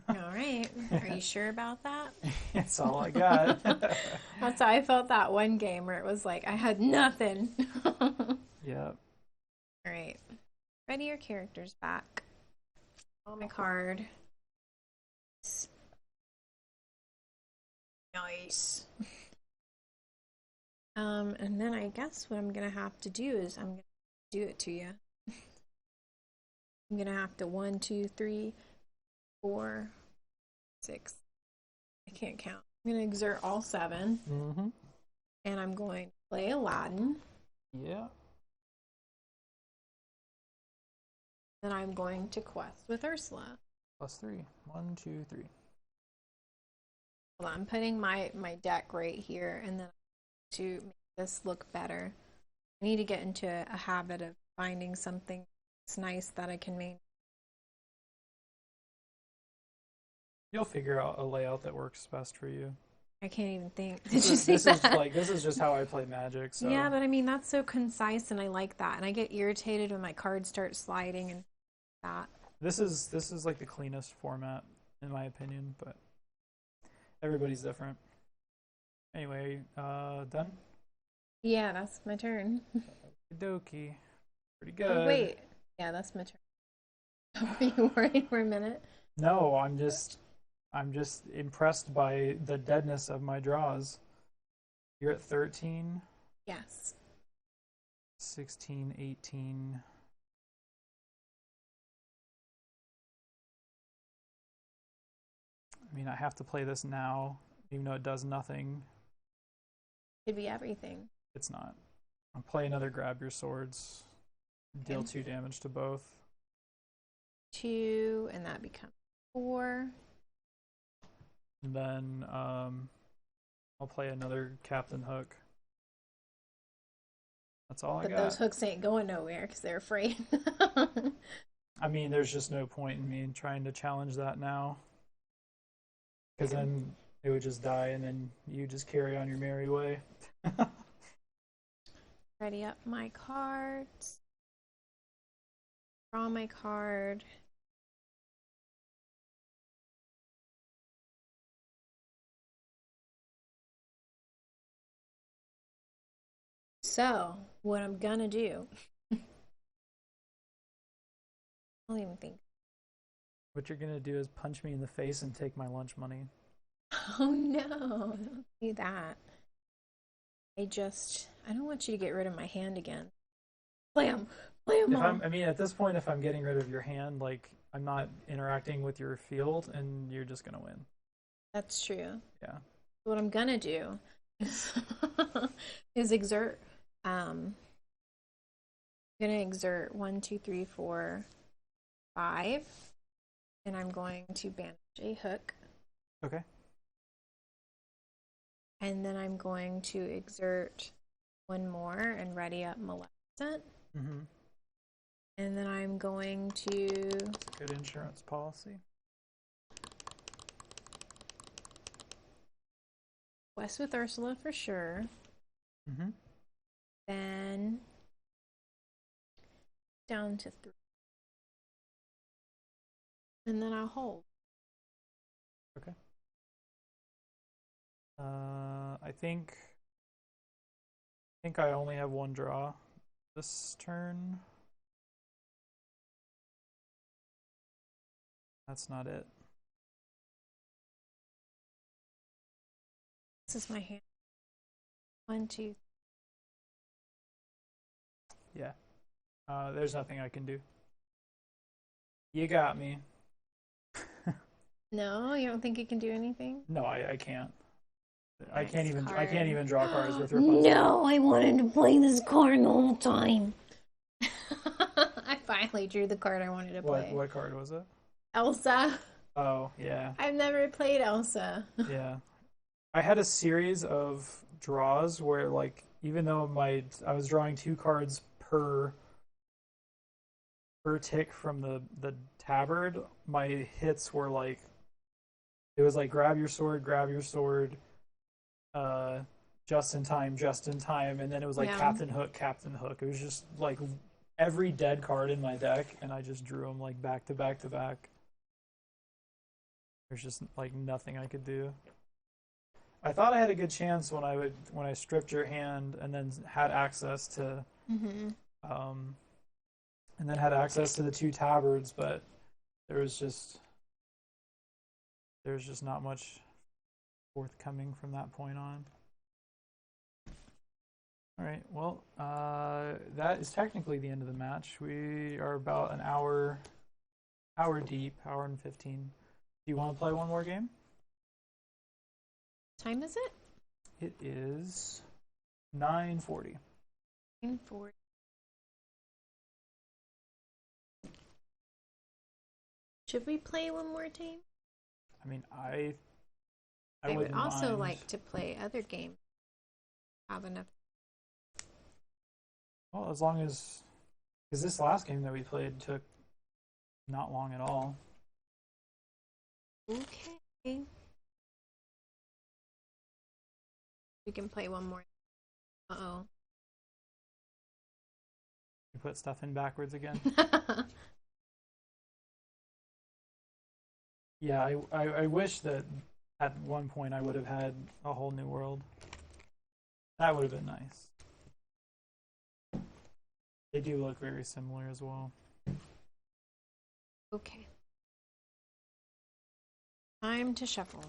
All right. Are you sure about that? That's all I got. That's how I felt that one game where it was like I had nothing. Yeah. All right. Ready your characters back. On my card. Nice. And then I guess what I'm gonna have to do is I'm gonna do it to you. I'm gonna have to 1, 2, 3, 4, 6. I can't count. I'm gonna exert all 7. Mm-hmm. And I'm going to play Aladdin. Yeah. Then I'm going to quest with Ursula. +3. 1, 2, 3. Hold on, I'm putting my deck right here, and then to make this look better, I need to get into a habit of finding something that's nice that I can make. You'll figure out a layout that works best for you. I can't even think. This is just how I play Magic. So. Yeah, but I mean that's so concise, and I like that. And I get irritated when my cards start sliding and that. This is like the cleanest format in my opinion, but everybody's different. Anyway, done? Yeah, that's my turn. Okie. Pretty good. Oh, wait. Yeah, that's my turn. Were you worried for a minute? No, I'm just impressed by the deadness of my draws. You're at 13? Yes. 16, 18. I mean, I have to play this now, even though it does nothing. Could be everything. It's not. I'll play another Grab Your Swords. Deal 2 damage to both. 2, and that becomes 4. And then I'll play another Captain Hook. That's all I got. But those hooks ain't going nowhere because they're afraid. I mean, there's just no point in me trying to challenge that now. Because then it would just die and then you just carry on your merry way. Ready up my cards. Draw my card. So, what I'm gonna do. I don't even think. What you're gonna do is punch me in the face and take my lunch money. Oh no, don't do that. I don't want you to get rid of my hand again. Play them all. I mean, at this point, if I'm getting rid of your hand, like, I'm not interacting with your field, and you're just gonna win. That's true. Yeah. What I'm gonna do is is exert. I'm gonna exert 1, 2, 3, 4, 5, and I'm going to banish a hook. Okay. And then I'm going to exert one more and ready up Maleficent. Mm-hmm. And then I'm going to... Good insurance policy. West with Ursula for sure. Mm-hmm. Then down to 3. And then I'll hold. Okay. I think I only have one draw this turn. That's not it. This is my hand. 1, 2. Yeah. There's nothing I can do. You got me. No, you don't think you can do anything? No, I can't. I Next can't even card. I can't even draw cards with Rapunzel. No, I wanted to play this card the whole time. I finally drew the card I wanted to play. What card was it? Elsa. Oh, yeah. I've never played Elsa. Yeah. I had a series of draws where, like, even though I was drawing 2 cards per tick from the tabard, my hits were like, it was like grab your sword, just in time, and then it was like Captain Hook. It was just like every dead card in my deck, and I just drew them like back to back to back. There's just like nothing I could do. I thought I had a good chance when I stripped your hand and then had access to and then had access to the 2 tabards, but there's just not much forthcoming from that point on. All right, well, that is technically the end of the match. We are about an hour deep, hour and 15. Do you want to play one more game? What time is it? It is 9:40. 9:40. Should we play one more time? I mean, I would also mind. like to play other games. Have enough. Well, as long as, because this last game that we played took not long at all. Okay. We can play one more. Uh-oh. You put stuff in backwards again. Yeah, I wish that at one point I would have had a whole new world. That would have been nice. They do look very similar as well. Okay. Time to shuffle.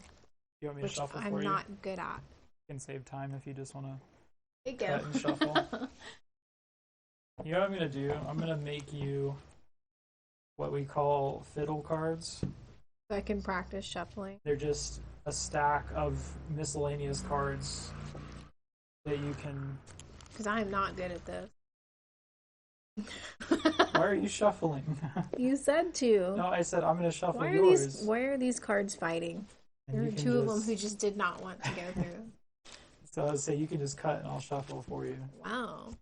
You want me Which to shuffle I'm for you? not good at. You can save time if you just want to There cut and shuffle. You know what I'm going to do? I'm going to make you what we call fiddle cards. So I can practice shuffling. They're just a stack of miscellaneous cards that you can... Because I'm not good at this. Why are you shuffling? You said to. No, I said I'm going to shuffle yours. Why are these cards fighting? There are 2 of them who just did not want to go through. So I would say you can just cut and I'll shuffle for you. Wow.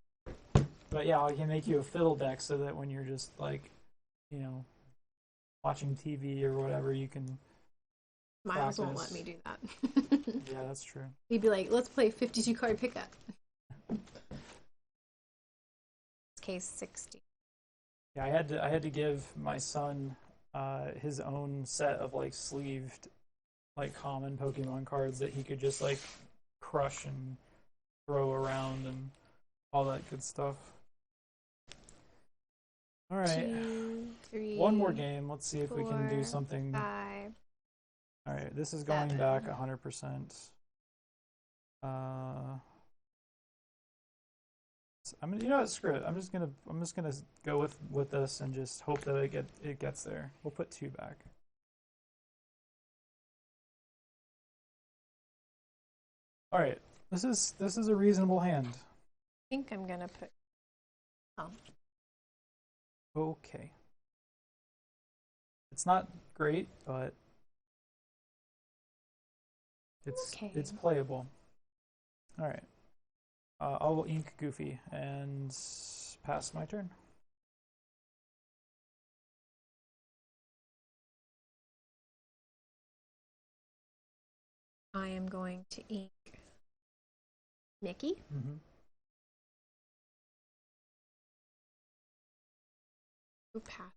But yeah, I can make you a fiddle deck so that when you're just like, you know, watching TV or whatever, you can Miles practice. won't let me do that. Yeah, that's true. He'd be like, let's play 52 card pickup. Case 60. Yeah, I had to give my son his own set of like sleeved, like common Pokemon cards that he could just like crush and throw around and all that good stuff. All right, 2, 3, one more game. Let's see if 4, we can do something. 5. All right, this is going 7. back 100%. I'm gonna, you know what, screw it. I'm just gonna go with this and just hope that it gets there. We'll put 2 back. All right, This is a reasonable hand. I think I'm gonna put. Oh, Okay. It's not great, but it's playable. All right. I'll ink Goofy and pass my turn. I am going to ink Nikki. Mm-hmm. Pass.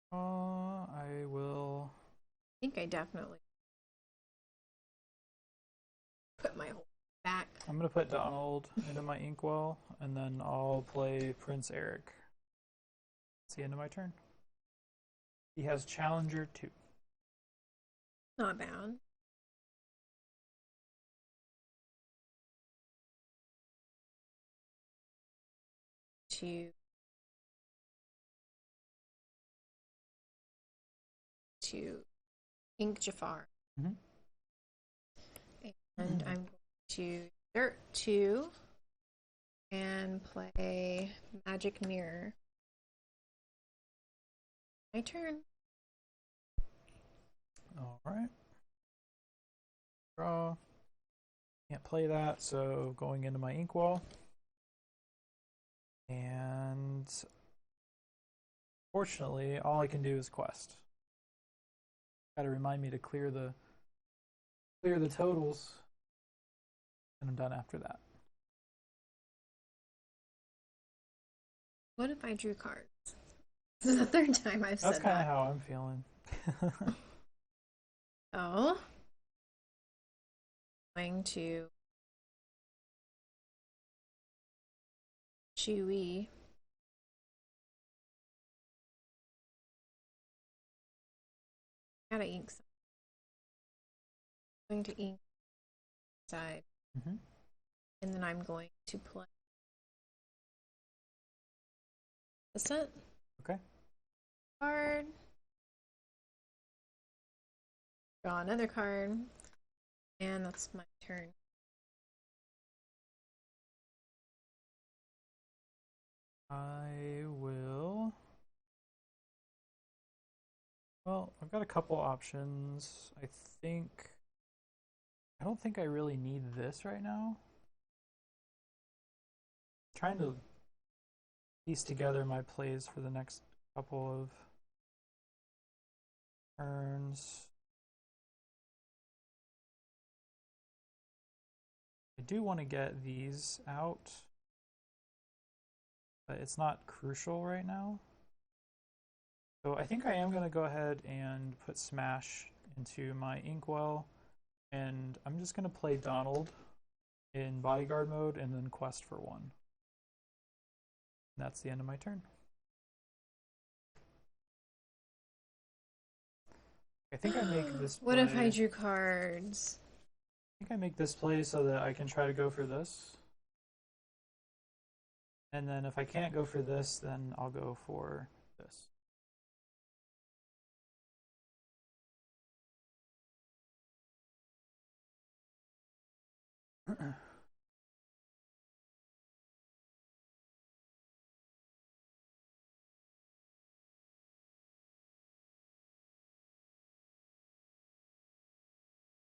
I will. I think I definitely put my whole back. I'm gonna put Donald into my inkwell, and then I'll play Prince Eric. It's the end of my turn. He has Challenger 2. Not bad. To ink Jafar. Mm-hmm. And I'm going to dirt 2 and play Magic Mirror. My turn. All right. Draw. Can't play that, so going into my inkwell. And fortunately, all I can do is quest. Gotta remind me to clear the totals, and I'm done after that. What if I drew cards? This is the third time I've said that. That's kind of how I'm feeling. Oh. Going to Chewy. Gotta ink some. I'm going to ink side. Mm-hmm. And then I'm going to play Amethyst. Okay. Card. Draw another card. And that's my turn. I will. Well, I've got a couple options. I don't think I really need this right now. I'm trying to piece together my plays for the next couple of turns. I do want to get these out, but it's not crucial right now. So I think I am going to go ahead and put Smash into my inkwell, and I'm just going to play Donald in bodyguard mode and then quest for 1. And that's the end of my turn. I think I make this play. What if I drew cards? I think I make this play so that I can try to go for this. And then if I can't go for this, then I'll go for this.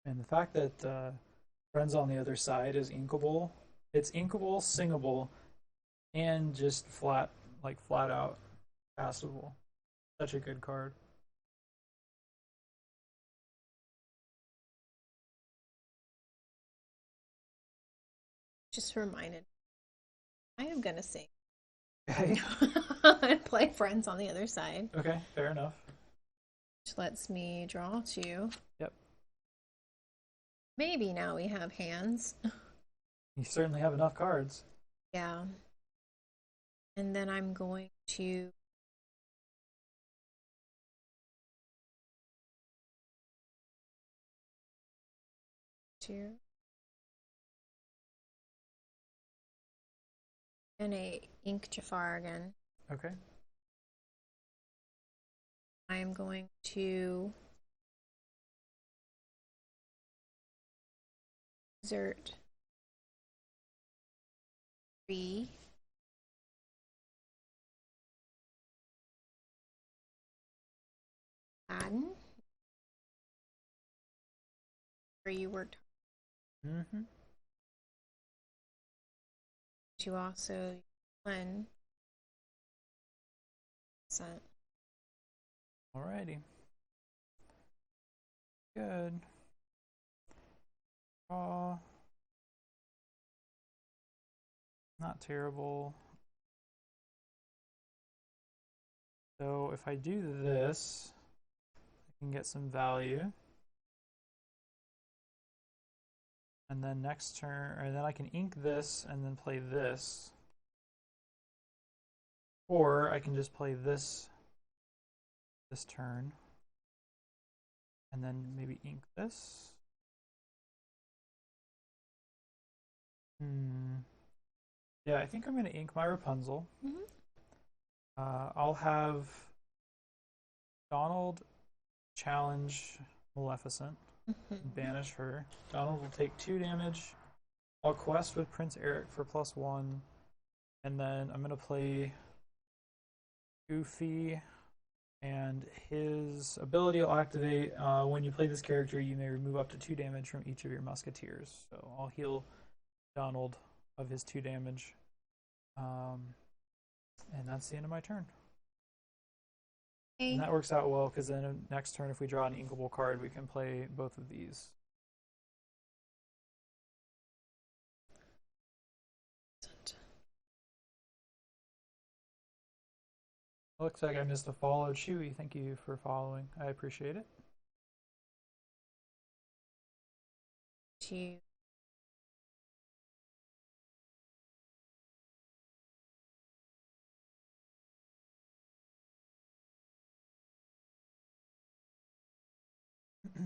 And the fact that Friends on the Other Side is inkable, it's inkable, singable, and just flat out passable. Such a good card. Just reminded. I am gonna sing. Okay. And play Friends on the Other Side. Okay, fair enough. Which lets me draw 2. Yep. Maybe now we have hands. You certainly have enough cards. Yeah. And then I'm going to and a ink Jafar again. Okay. I am going to exert 3. Aladdin. Where you worked. Mm-hmm. You also 1. Alrighty. Good. Not terrible. So if I do this, I can get some value. And then next turn, and then I can ink this and then play this. Or I can just play this turn. And then maybe ink this. Yeah, I think I'm going to ink my Rapunzel. I'll have Donald challenge Maleficent, banish her. Donald will take 2 damage. I'll quest with Prince Eric for +1, and then I'm going to play Goofy, and his ability will activate. When you play this character, you may remove up to 2 damage from each of your Musketeers. So I'll heal Donald of his 2 damage. And that's the end of my turn. Okay. And that works out well because then next turn, if we draw an inkable card, we can play both of these. Looks like I missed a follow. Chewy, thank you for following. I appreciate it. To I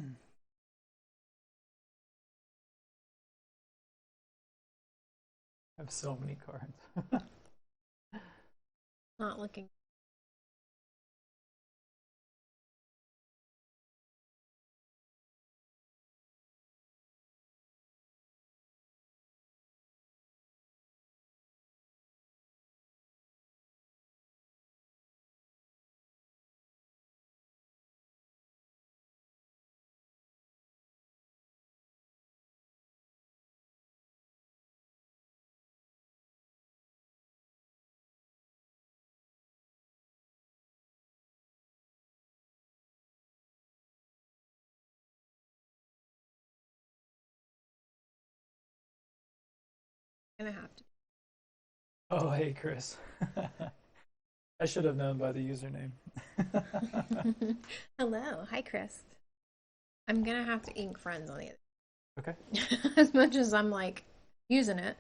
have so many cards. not looking. Gonna have to. Oh, hey, Chris. I should have known by the username. Hello, hi Chris. I'm gonna have to ink friends on the other. Okay. As much as I'm like using it.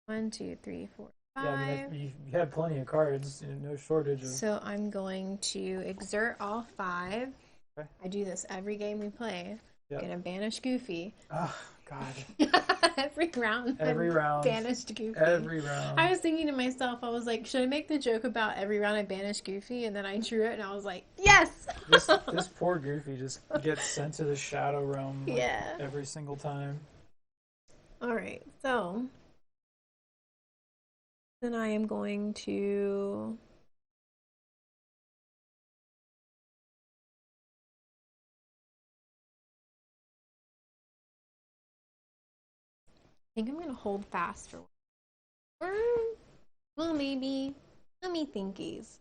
1, 2, 3, 4, 5. Yeah, I mean, you have plenty of cards, no shortage of. So I'm going to exert all 5. Okay. I do this every game we play. Yep. Gonna banish Goofy. Oh, God. Every round. Every round. Banished Goofy. Every round. I was thinking to myself, I was like, should I make the joke about every round I banish Goofy? And then I drew it and I was like, yes! This poor Goofy just gets sent to the Shadow Realm every single time. Alright, so then I am going to I think I'm going to hold fast for well, maybe. Let me thinkies.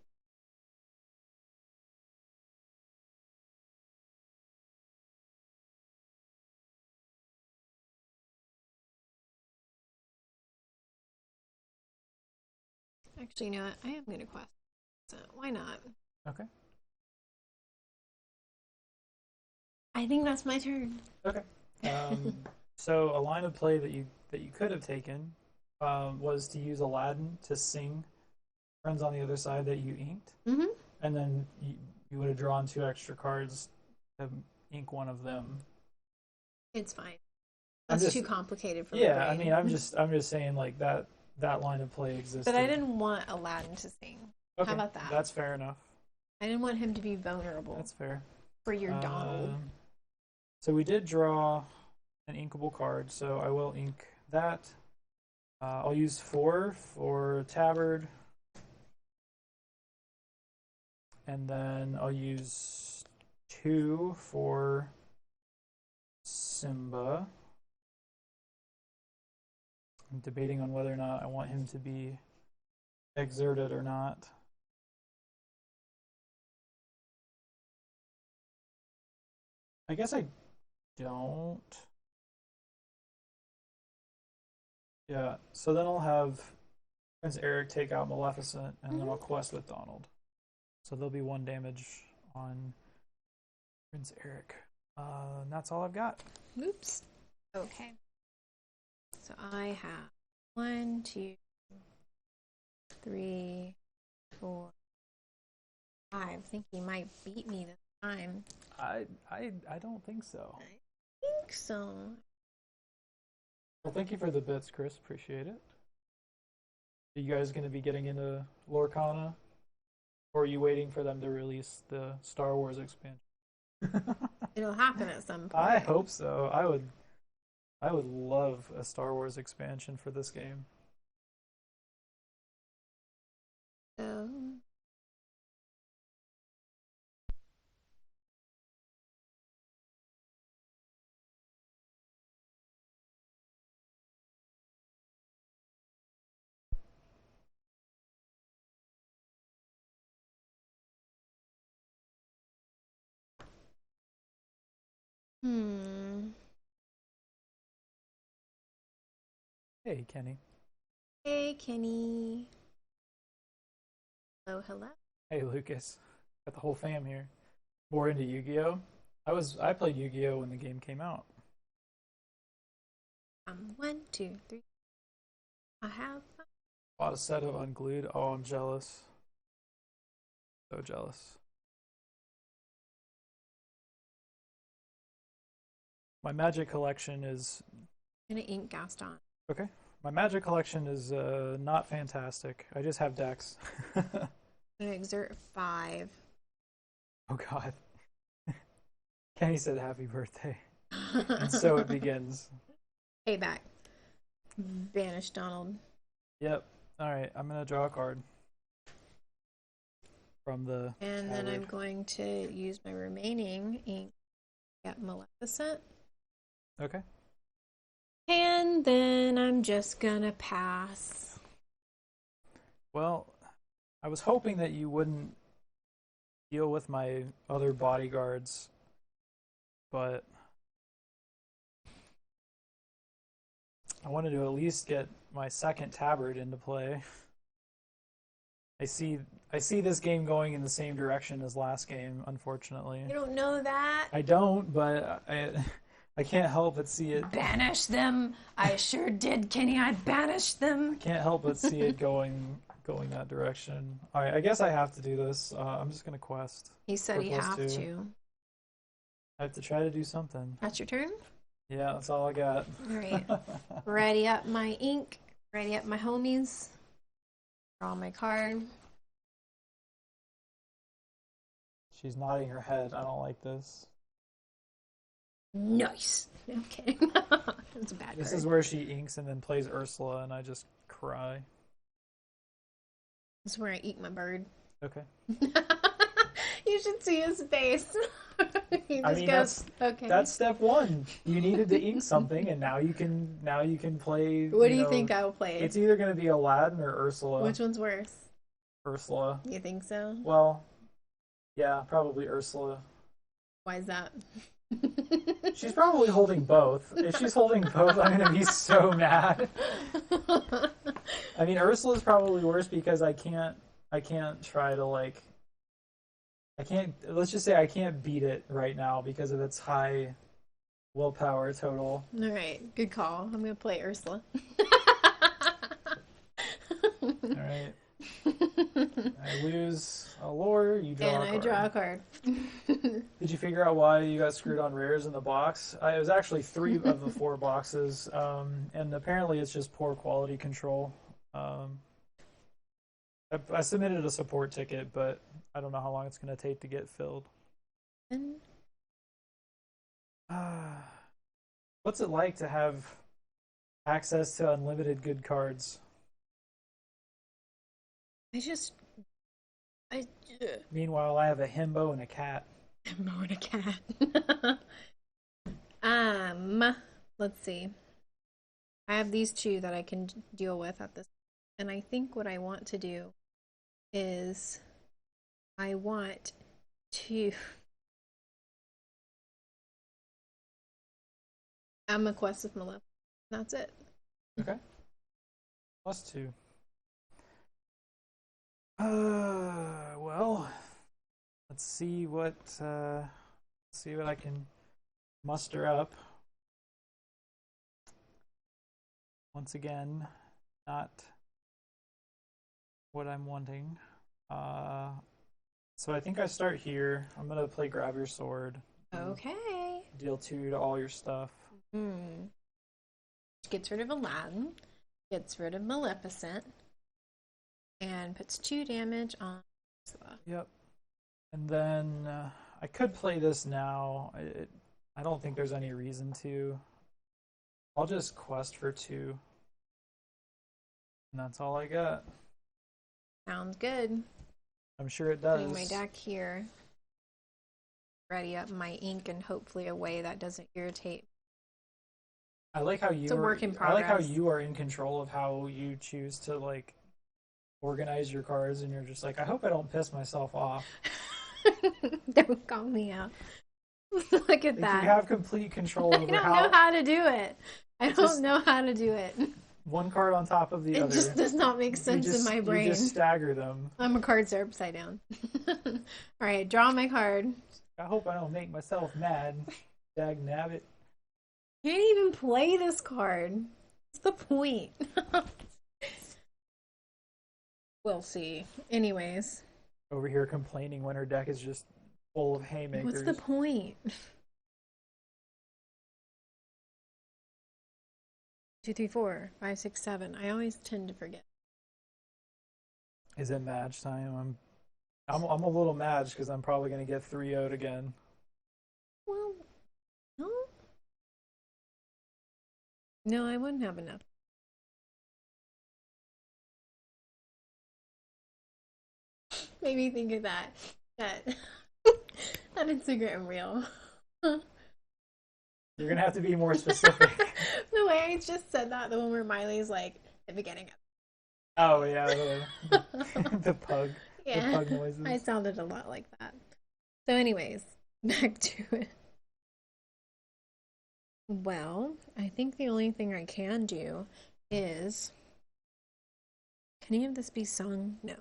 Actually, you know what? I am going to quest. So why not? Okay. I think that's my turn. Okay. So a line of play that you could have taken was to use Aladdin to sing friends on the other side that you inked, and then you would have drawn 2 extra cards to ink one of them. It's fine. That's too complicated for me. Yeah, I mean, I'm just saying like that line of play existed. But I didn't want Aladdin to sing. Okay, how about that? That's fair enough. I didn't want him to be vulnerable. That's fair. For your Donald. So we did draw an inkable card, so I will ink that. I'll use 4 for Tabard, and then I'll use 2 for Simba. I'm debating on whether or not I want him to be exerted or not. I guess I don't. Yeah, so then I'll have Prince Eric take out Maleficent, and then I'll quest with Donald. So there'll be 1 damage on Prince Eric. And that's all I've got. Oops. Okay. So I have 1, 2, 3, 4, 5. I think he might beat me this time. I don't think so. I think so. Well, thank you for the bits, Chris. Appreciate it. Are you guys going to be getting into Lorcana? Or are you waiting for them to release the Star Wars expansion? It'll happen at some point. I hope so. I would love a Star Wars expansion for this game. So Hey, Kenny. Hey, Kenny. Hello, hello. Hey, Lucas. Got the whole fam here. More into Yu-Gi-Oh. I played Yu-Gi-Oh when the game came out. 1, 2, 3. I have. Bought a set of Unglued. Oh, I'm jealous. So jealous. My Magic collection is... I'm gonna ink Gaston. Okay. My Magic collection is not fantastic. I just have decks. I'm gonna exert 5. Oh, God. Kenny said happy birthday. And so it begins. Payback. Banish Donald. Yep. All right. I'm going to draw a card from the And then tabard. I'm going to use my remaining ink at Maleficent. Okay. And then I'm just gonna pass. Well, I was hoping that you wouldn't deal with my other bodyguards, but I wanted to at least get my second tabard into play. I see this game going in the same direction as last game, unfortunately. You don't know that? I don't, but I can't help but see it. Banish them. I sure did, Kenny. I banished them. Can't help but see it going that direction. All right, I guess I have to do this. I'm just gonna quest. He said you have 2. to. I have to try to do something. That's your turn? Yeah, that's all I got. All right. Ready up my ink. Ready up my homies. Draw my card. She's nodding her head. I don't like this. Nice. I'm kidding. That's a bad This card. is where she inks and then plays Ursula, and I just cry. This is where I eat my bird. Okay. You should see his face. He just I mean, goes, okay. that's step 1. You needed to ink something, and now you can play. What do you think I'll play? It's either going to be Aladdin or Ursula. Which one's worse? Ursula. You think so? Well, yeah, probably Ursula. Why is that? She's probably holding both. If she's holding both, I'm going to be so mad. I mean, Ursula's probably worse because I can't try to let's just say I can't beat it right now because of its high willpower total. All right, good call. I'm gonna play Ursula. All right. I lose a lore, you draw And a I card. draw a card. Did you figure out why you got screwed on rares in the box? It was actually 3 of the 4 boxes, and apparently it's just poor quality control. I submitted a support ticket, but I don't know how long it's going to take to get filled. What's it like to have access to unlimited good cards? I just, I, Meanwhile, I have a himbo and a cat. I'm more a cat. Um, let's see. I have these two that I can deal with at this, and I think what I want to do is I want to. I'm a quest with Maleficent. That's it. Okay. +2. Well, let's see what I can muster up. Once again, not what I'm wanting. So I think I start here. I'm gonna play Grab Your Sword. Okay. Deal 2 to all your stuff. Gets rid of Aladdin. Gets rid of Maleficent. And puts 2 damage on Ursula. Yep. And then I could play this now. I don't think there's any reason to. I'll just quest for 2. And that's all I got. Sounds good. I'm sure it does. Putting my deck here. Ready up my ink and hopefully a way that doesn't irritate. I like how you It's a work in I like how progress. you are in control of how you choose to like organize your cards, and you're just like, I hope I don't piss myself off. Don't call me out. Look at that. You have complete control I over don't know how to do it. I don't know how to do it. one card on top of the It other. just does not make sense in my brain. You just stagger them. I'm a cards are upside down. All right, draw my card. I hope I don't make myself mad. Dag nabbit. You didn't even play this card. What's the point? We'll see. Anyways. Over here complaining when her deck is just full of haymakers. What's the point? 2, 3, 4, 5, 6, 7. I always tend to forget. Is it match time? I'm a little mad because I'm probably gonna get 3-0'd again. Well, no. No, I wouldn't have enough. Made me think of that that Instagram reel. You're gonna have to be more specific. The way I just said that, the one where Miley's like the beginning of. Oh yeah, the pug. Yeah, the pug noises. I sounded a lot like that. So, anyways, back to it. Well, I think the only thing I can do is. Can any of this be sung? No.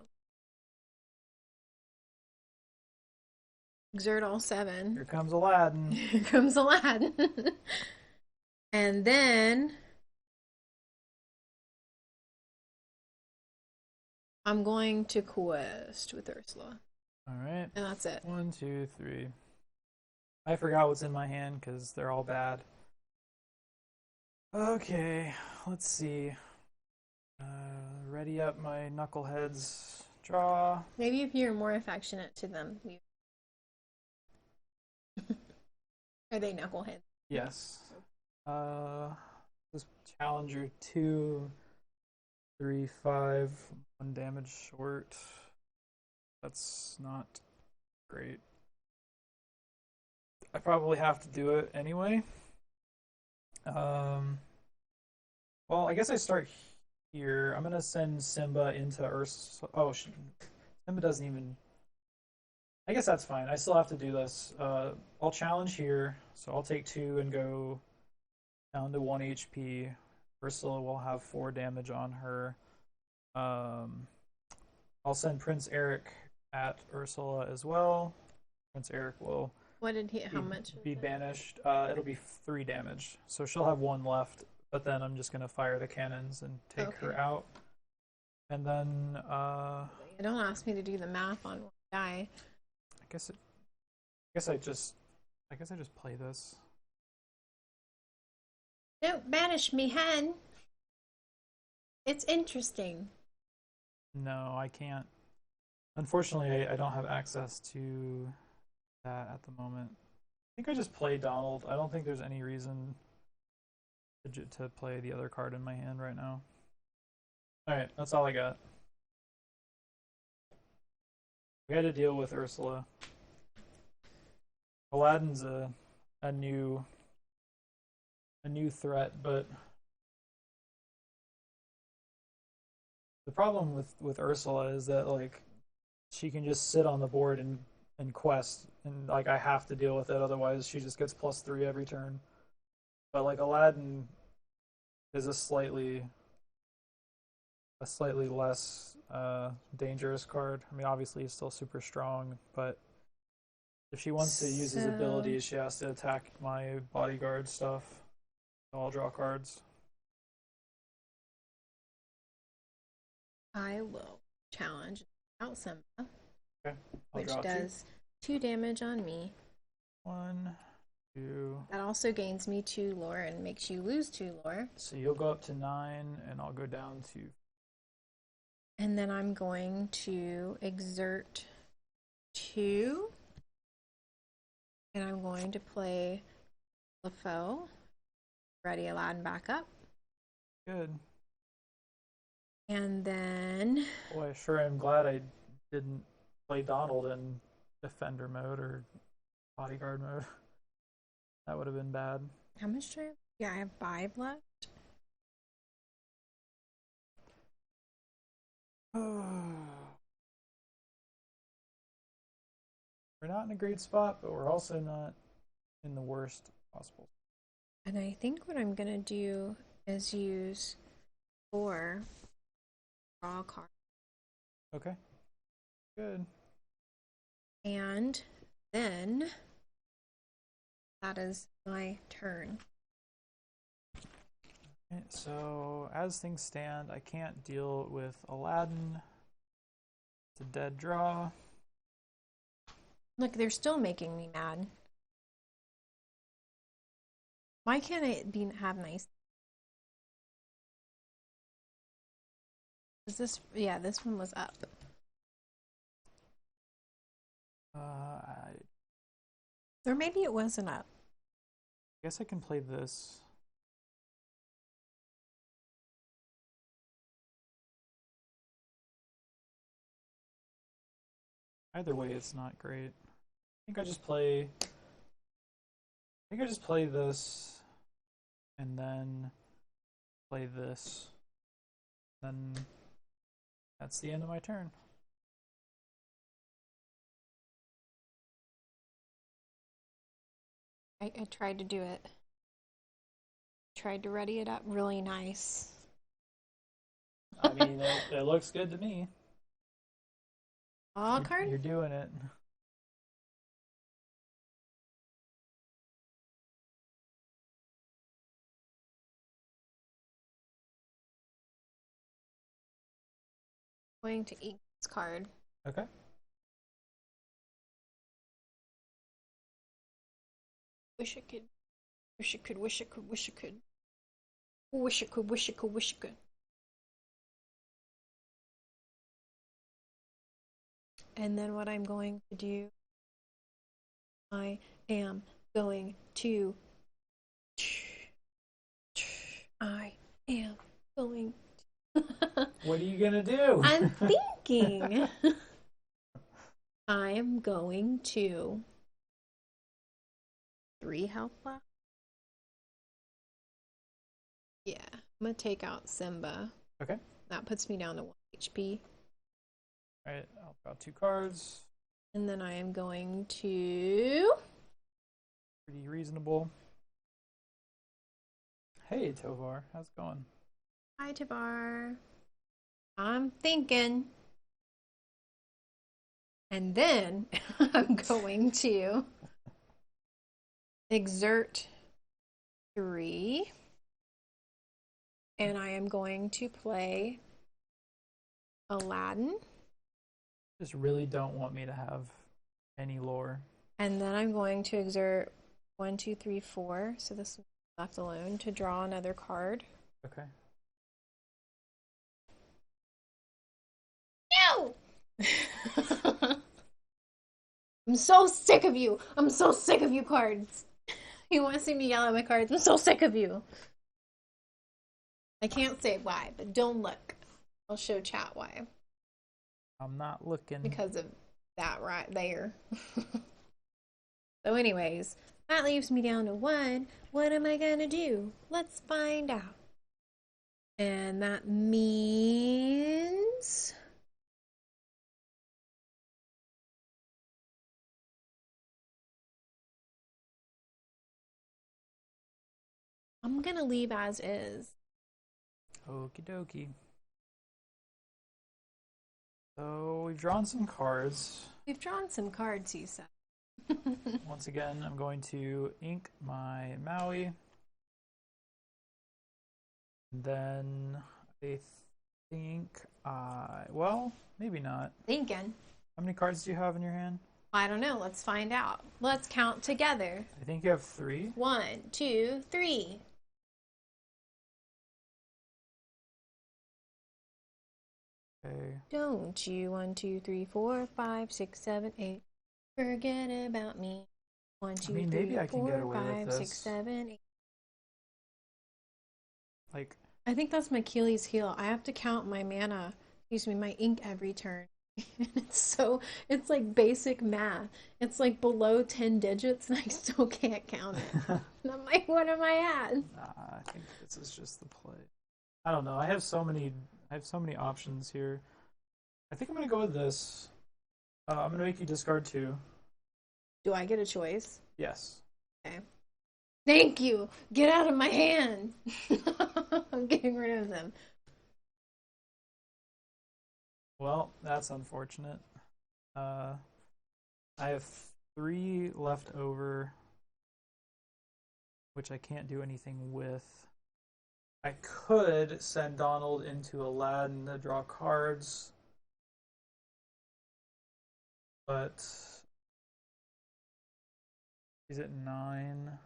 Exert all 7. Here comes Aladdin. Here comes Aladdin. And then I'm going to quest with Ursula. All right. And that's it. 1, 2, 3. I forgot what's in my hand because they're all bad. Okay, let's see. Ready up my knuckleheads. Draw. Maybe if you're more affectionate to them, you. Are they knuckleheads? Yes. This challenger 2, 3, 5, 1 damage short. That's not great. I probably have to do it anyway. Well, I guess I start here. I'm gonna send Simba into Ursula. Oh, Simba doesn't even. I guess that's fine. I still have to do this. I'll challenge here, so I'll take 2 and go down to 1 HP. Ursula will have 4 damage on her. I'll send Prince Eric at Ursula as well. Prince Eric will What did he? How much? be banished. It'll be 3 damage, so she'll have 1 left. But then I'm just gonna fire the cannons and take her out. And then Don't ask me to do the math on one die. I guess I just play this. Don't banish me, hen. It's interesting. No, I can't. Unfortunately, I don't have access to that at the moment. I think I just play Donald. I don't think there's any reason to play the other card in my hand right now. Alright, that's all I got. We had to deal with Ursula. Aladdin's a new threat, but the problem with Ursula is that like she can just sit on the board and quest, and like I have to deal with it, otherwise she just gets +3 every turn. But like Aladdin is a slightly less dangerous card. I mean, obviously he's still super strong, but if she wants to use his abilities, she has to attack my bodyguard stuff. I'll draw cards. I will challenge out Simba, Okay. which does 2 damage on me. 1, 2. That also gains me 2 lore and makes you lose 2 lore. So you'll go up to 9, and I'll go down to. And then I'm going to exert 2. And I'm going to play LaFoe. Ready Aladdin back up. Good. And then. Boy, sure am glad I didn't play Donald in defender mode or bodyguard mode. That would have been bad. How much do I have? Yeah, I have 5 left. We're not in a great spot, but we're also not in the worst possible. And I think what I'm gonna do is use 4 draw cards. Okay. Good. And then that is my turn. Okay, so as things stand, I can't deal with Aladdin. It's a dead draw. Look, they're still making me mad. Why can't it have nice? Is this? Yeah, this one was up. Or maybe it wasn't up. I guess I can play this. Either way, it's not great. I think I just play this, and then play this. Then that's the end of my turn. I tried to do it. Tried to ready it up really nice. I mean, it looks good to me. All card? You're doing it. Going to eat this card. Okay. Wish I could. Wish I could. Wish I could. Wish I could. Wish I could. Wish I could. Wish I could. And then what I'm going to do, I am going to. I am going. What are you gonna do? I'm thinking. I am going to 3 health left. Yeah, I'm gonna take out Simba. Okay. That puts me down to 1 HP. All right, I'll draw 2 cards. And then I am going to. Pretty reasonable. Hey, Tovar, how's it going? Hi, Tabar. I'm thinking. And then I'm going to exert 3. And I am going to play Aladdin. Just really don't want me to have any lore. And then I'm going to exert 1, 2, 3, 4. So this is left alone to draw another card. Okay. No! I'm so sick of you. I'm so sick of you cards. You want to see me yell at my cards? I'm so sick of you. I can't say why, but don't look. I'll show chat why. I'm not looking. Because of that right there. So anyways, that leaves me down to 1. What am I gonna do? Let's find out. And that means I'm gonna leave as is. Okie dokie. So we've drawn some cards. We've drawn some cards, you said. Once again, I'm going to ink my Maui. Then I think well, maybe not. Thinking. How many cards do you have in your hand? I don't know. Let's find out. Let's count together. I think you have 3. 1, 2, 3. Okay. Don't you 1, 2, 3, 4, 5, 6, 7, 8. Forget about me. 1, 2, maybe 3, I can 4, get away with 5, this. 6, 7, 8. Like, I think that's my Achilles heel. I have to count my mana, my ink every turn. It's like basic math. It's like below 10 digits and I still can't count it. And I'm like, what am I at? nah, I think this is just the play. I don't know. I have so many options here. I think I'm gonna go with this. I'm gonna make you discard 2. Do I get a choice? Yes. Okay. Thank you. Get out of my hand. I'm getting rid of them. Well, that's unfortunate. I have 3 left over, which I can't do anything with. I could send Donald into Aladdin to draw cards, but he's at 9.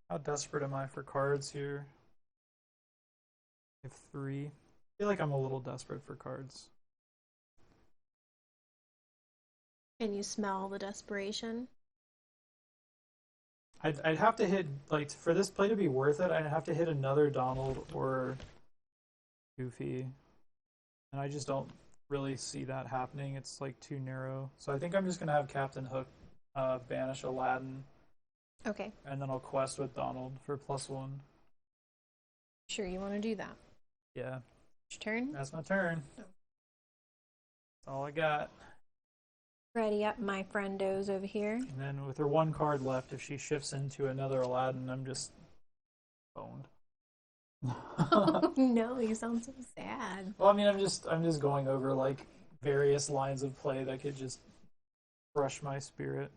How desperate am I for cards here? I have 3. I feel like I'm a little desperate for cards. Can you smell the desperation? I'd have to hit, like, for this play to be worth it, I'd have to hit another Donald or Goofy. And I just don't really see that happening. It's, like, too narrow. So I think I'm just going to have Captain Hook banish Aladdin. Okay. And then I'll quest with Donald for +1. Sure, you want to do that? Yeah. Your turn? That's my turn. Oh. That's all I got. Ready up, my friendos over here. And then with her 1 card left, if she shifts into another Aladdin, I'm just boned. Oh, no, you sound so sad. Well, I mean, I'm just going over like various lines of play that could just crush my spirit.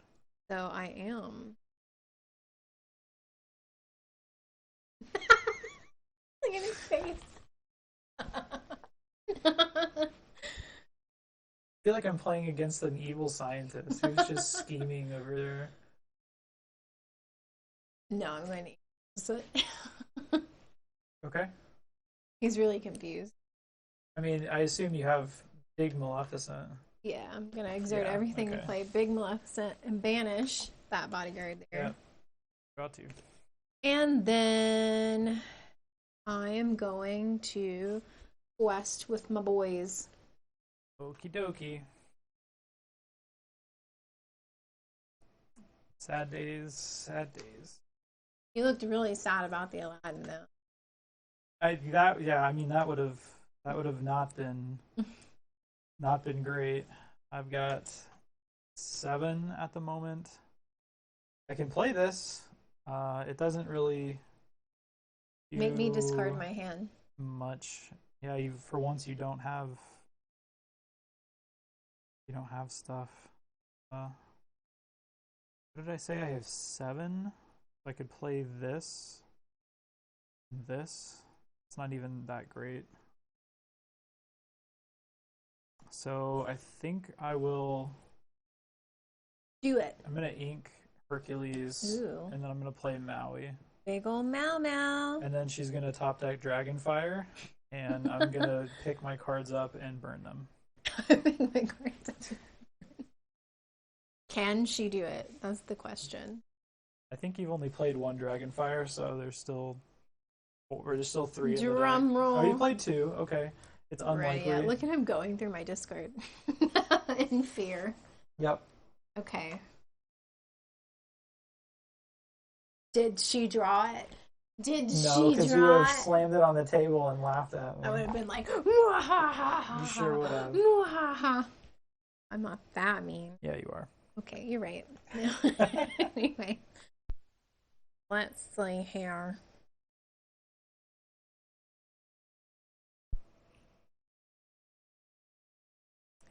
So I am. Look at his face. I feel like I'm playing against an evil scientist who's just scheming over there. No, I'm going to use it. Okay. He's really confused. I mean, I assume you have Big Maleficent. Yeah, I'm going to exert everything to play Big Maleficent and banish that bodyguard there. Yeah. Got to. And then I am going to quest with my boys. Okie dokie. Sad days, sad days. You looked really sad about the Aladdin, though. I mean that would have not been great. I've got 7 at the moment. I can play this. It doesn't really Make me discard my hand. Much. Yeah, for once you don't have stuff. What did I say? I have 7. I could play this. This. It's not even that great. So I think I will do it. I'm gonna ink Hercules. Ooh. And then I'm gonna play Maui. Big ol' Mau Mau. And then she's gonna top deck Dragonfire, and I'm gonna pick my cards up and burn them. Can she do it? That's the question. I think you've only played one Dragonfire, so there's still three in the deck. Drum roll. Oh, you played two. Okay, it's unlikely. Right, yeah. Look at him going through my Discord in fear. Yep. Okay. Did she draw it? No, because you would have slammed it on the table and laughed at me. I would have been like, you sure would have. I'm not that mean. Yeah, you are. Okay, you're right. Anyway, let's see here.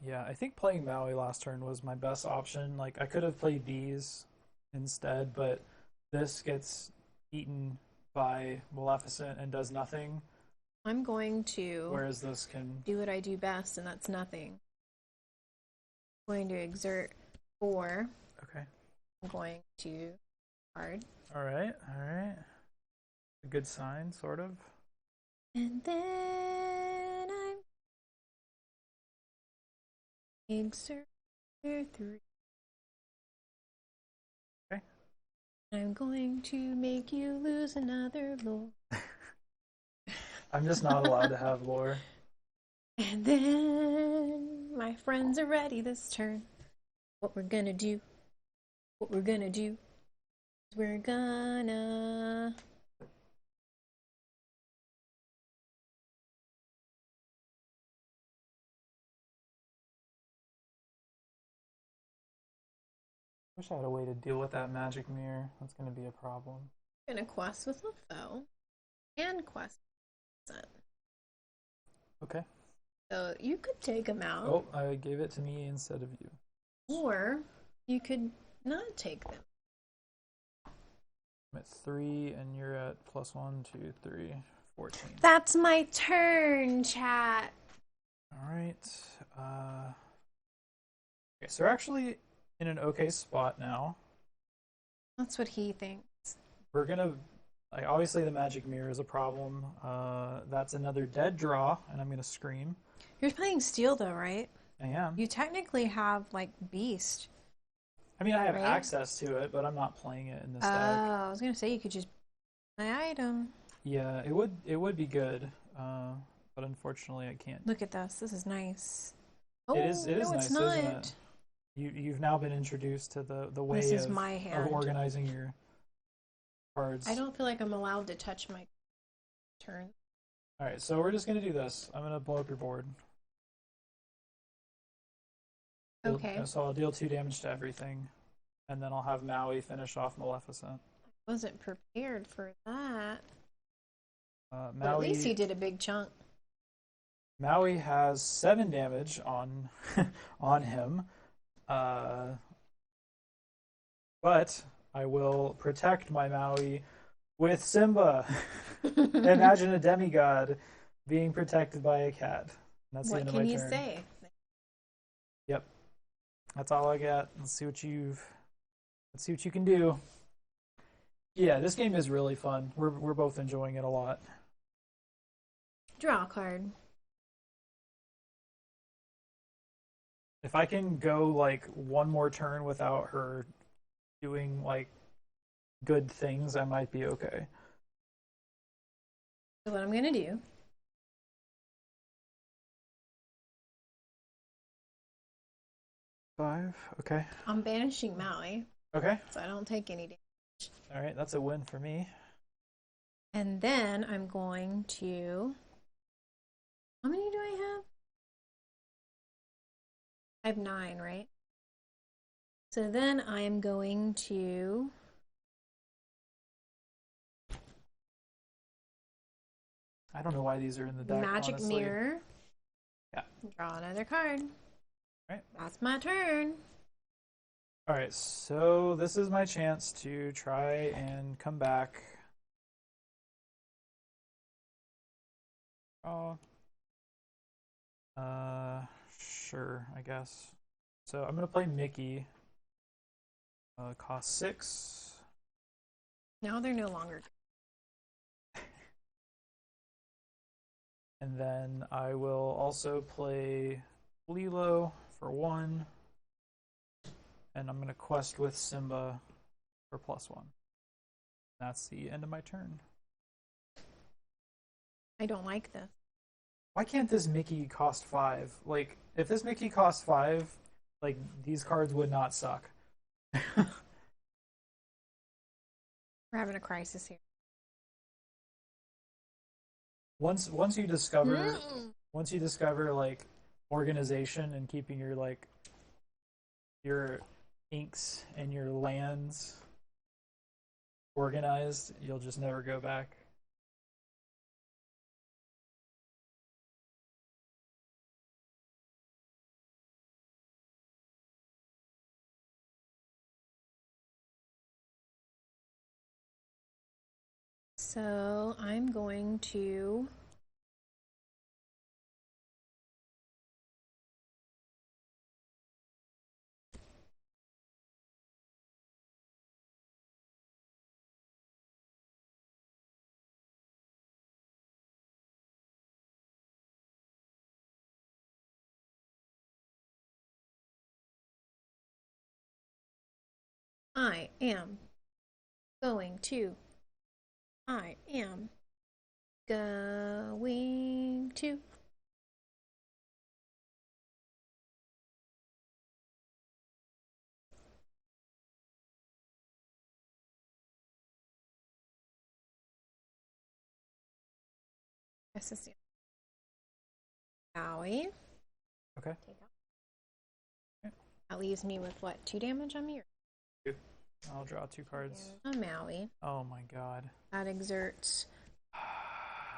Yeah, I think playing Maui last turn was my best option. Like, I could have played these instead, but this gets eaten by Maleficent and does nothing. I'm going to whereas this can do what I do best, and that's nothing. I'm going to exert 4. Okay. I'm going to card. All right. A good sign, sort of. And then I'm exert 3. Okay. I'm going to make you lose another lore. I'm just not allowed to have lore. And then my friends are ready this turn. What we're gonna do is we're gonna Wish I had a way to deal with that magic mirror. That's going to be a problem. quest with a foe and quest with a set. Okay. So you could take them out. Oh, I gave it to me instead of you. Or you could not take them. I'm at 3 and you're at +1, 2, 3, 14. That's my turn, chat. All right. Okay, so we're actually in an okay spot now. That's what he thinks. We're gonna, like, obviously the magic mirror is a problem. That's another dead draw, and I'm gonna scream. You're playing steel though, right? I am. You technically have like beast. I mean, I have right? access to it, but I'm not playing it in this deck. I was gonna say you could just my item. Yeah, it would be good, but unfortunately I can't. Look at this. This is nice. Oh, It is no, nice, it's not. isn't it? You've now been introduced to the way This is my hand. of organizing your cards. I don't feel like I'm allowed to touch my turn. All right, so we're just gonna do this. I'm gonna blow up your board. Okay. So I'll deal 2 damage to everything, and then I'll have Maui finish off Maleficent. I wasn't prepared for that. Maui, But at least he did a big chunk. Maui has 7 damage on on him, but I will protect my Maui with Simba. Imagine a demigod being protected by a cat. That's the end of my turn. What can you say? Yep, that's all I got. Let's see what you can do. Yeah, this game is really fun. We're both enjoying it a lot. Draw a card. If I can go like one more turn without her doing like good things, I might be okay. So what I'm gonna do? Five. Okay. I'm banishing Maui, Okay. so I don't take any damage. All right, that's a win for me. And then I'm going to. How many do I have? I have 9, right? So then I am going to. I don't know why these are in the deck. Magic honestly. mirror. Yeah. Draw another card. Right. That's my turn. All right, so this is my chance to try and come back. Oh. Sure, I guess. So I'm gonna play Mickey. Cost 6. Now they're no longer. And then I will also play Lilo for 1. And I'm going to quest with Simba for +1. That's the end of my turn. I don't like this. Why can't this Mickey cost 5? Like, if this Mickey cost 5, like, these cards would not suck. We're having a crisis here. Once you discover like organization and keeping your inks and your lands organized, you'll just never go back. So I'm going to I am going to this is Maui. Okay. That leaves me with what, 2 damage on me? I'll draw 2 cards. A Maui. Oh my god. That exerts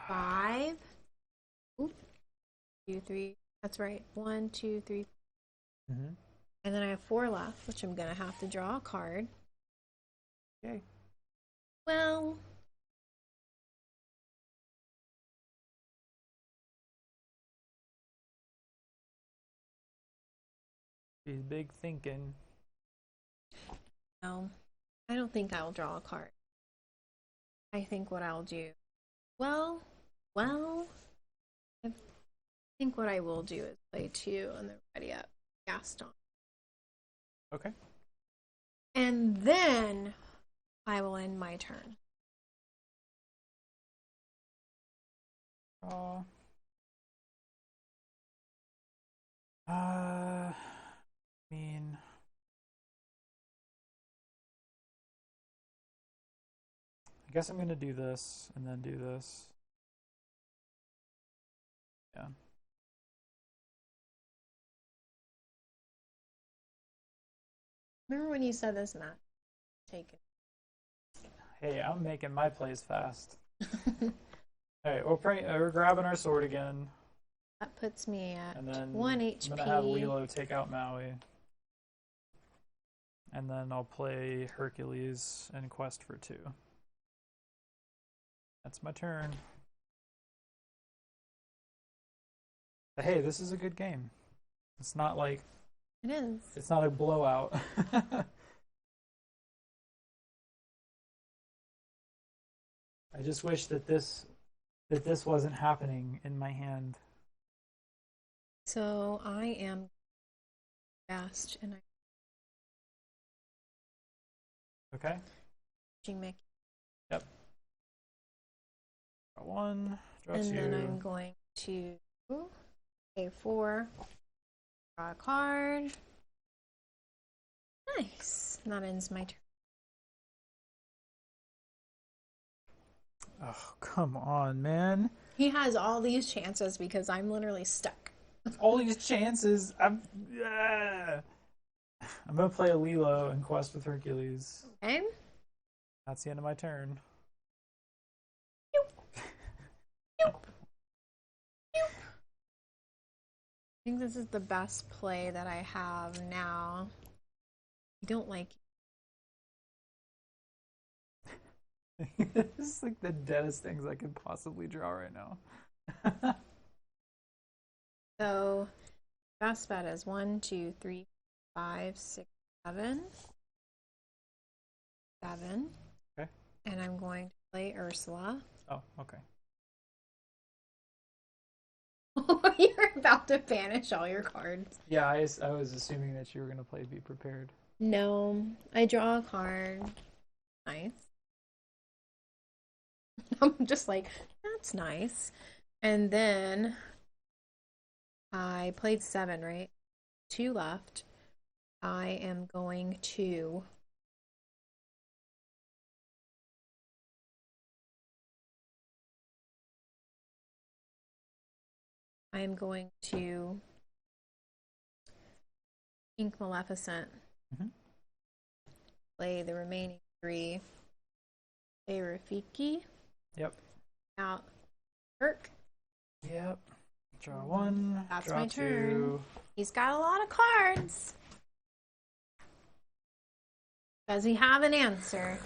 5. Oop. 2, 3. That's right. 1, 2, 3. Mm-hmm. And then I have 4 left, which I'm gonna have to draw a card. Okay. Well, She's big thinking. no, I don't think I'll draw a card. I think what I'll do, well, I think what I will do is play 2 and then ready up Gaston. Okay. And then I will end my turn. I mean, I guess I'm gonna do this and then do this. Yeah. Remember when you said this, Matt? Take it. Hey, I'm making my plays fast. Alright, we're grabbing our sword again. That puts me at And then 1 HP. I'm gonna have Lilo take out Maui. And then I'll play Hercules and Quest for 2. That's my turn. But hey, this is a good game. It's not like... It is. It's not a blowout. I just wish that this wasn't happening in my hand. So I am fast and Okay? Mickey. Yep. Draw 1, draw 2. And then I'm going to pay 4, draw a card. Nice. And that ends my turn. Oh, come on, man. He has all these chances because I'm literally stuck. All these chances. I'm gonna play a Lilo and Quest with Hercules. Okay. That's the end of my turn. I think this is the best play that I have now. I don't like This is like the deadest things I could possibly draw right now. So best bet is 1, 2, 3, 5, 6, 7. 7. Okay. And I'm going to play Ursula. Oh, okay. You're about to banish all your cards. Yeah, I was assuming that you were gonna play Be Prepared. No, I draw a card. Nice. I'm just like, that's nice. And then I played 7, right? 2 left. I am going to ink Maleficent. Mm-hmm. Play the remaining 3. Play Rafiki. Yep. Out Kirk. Yep. Draw 1. That's draw my 2. turn. He's got a lot of cards. Does he have an answer?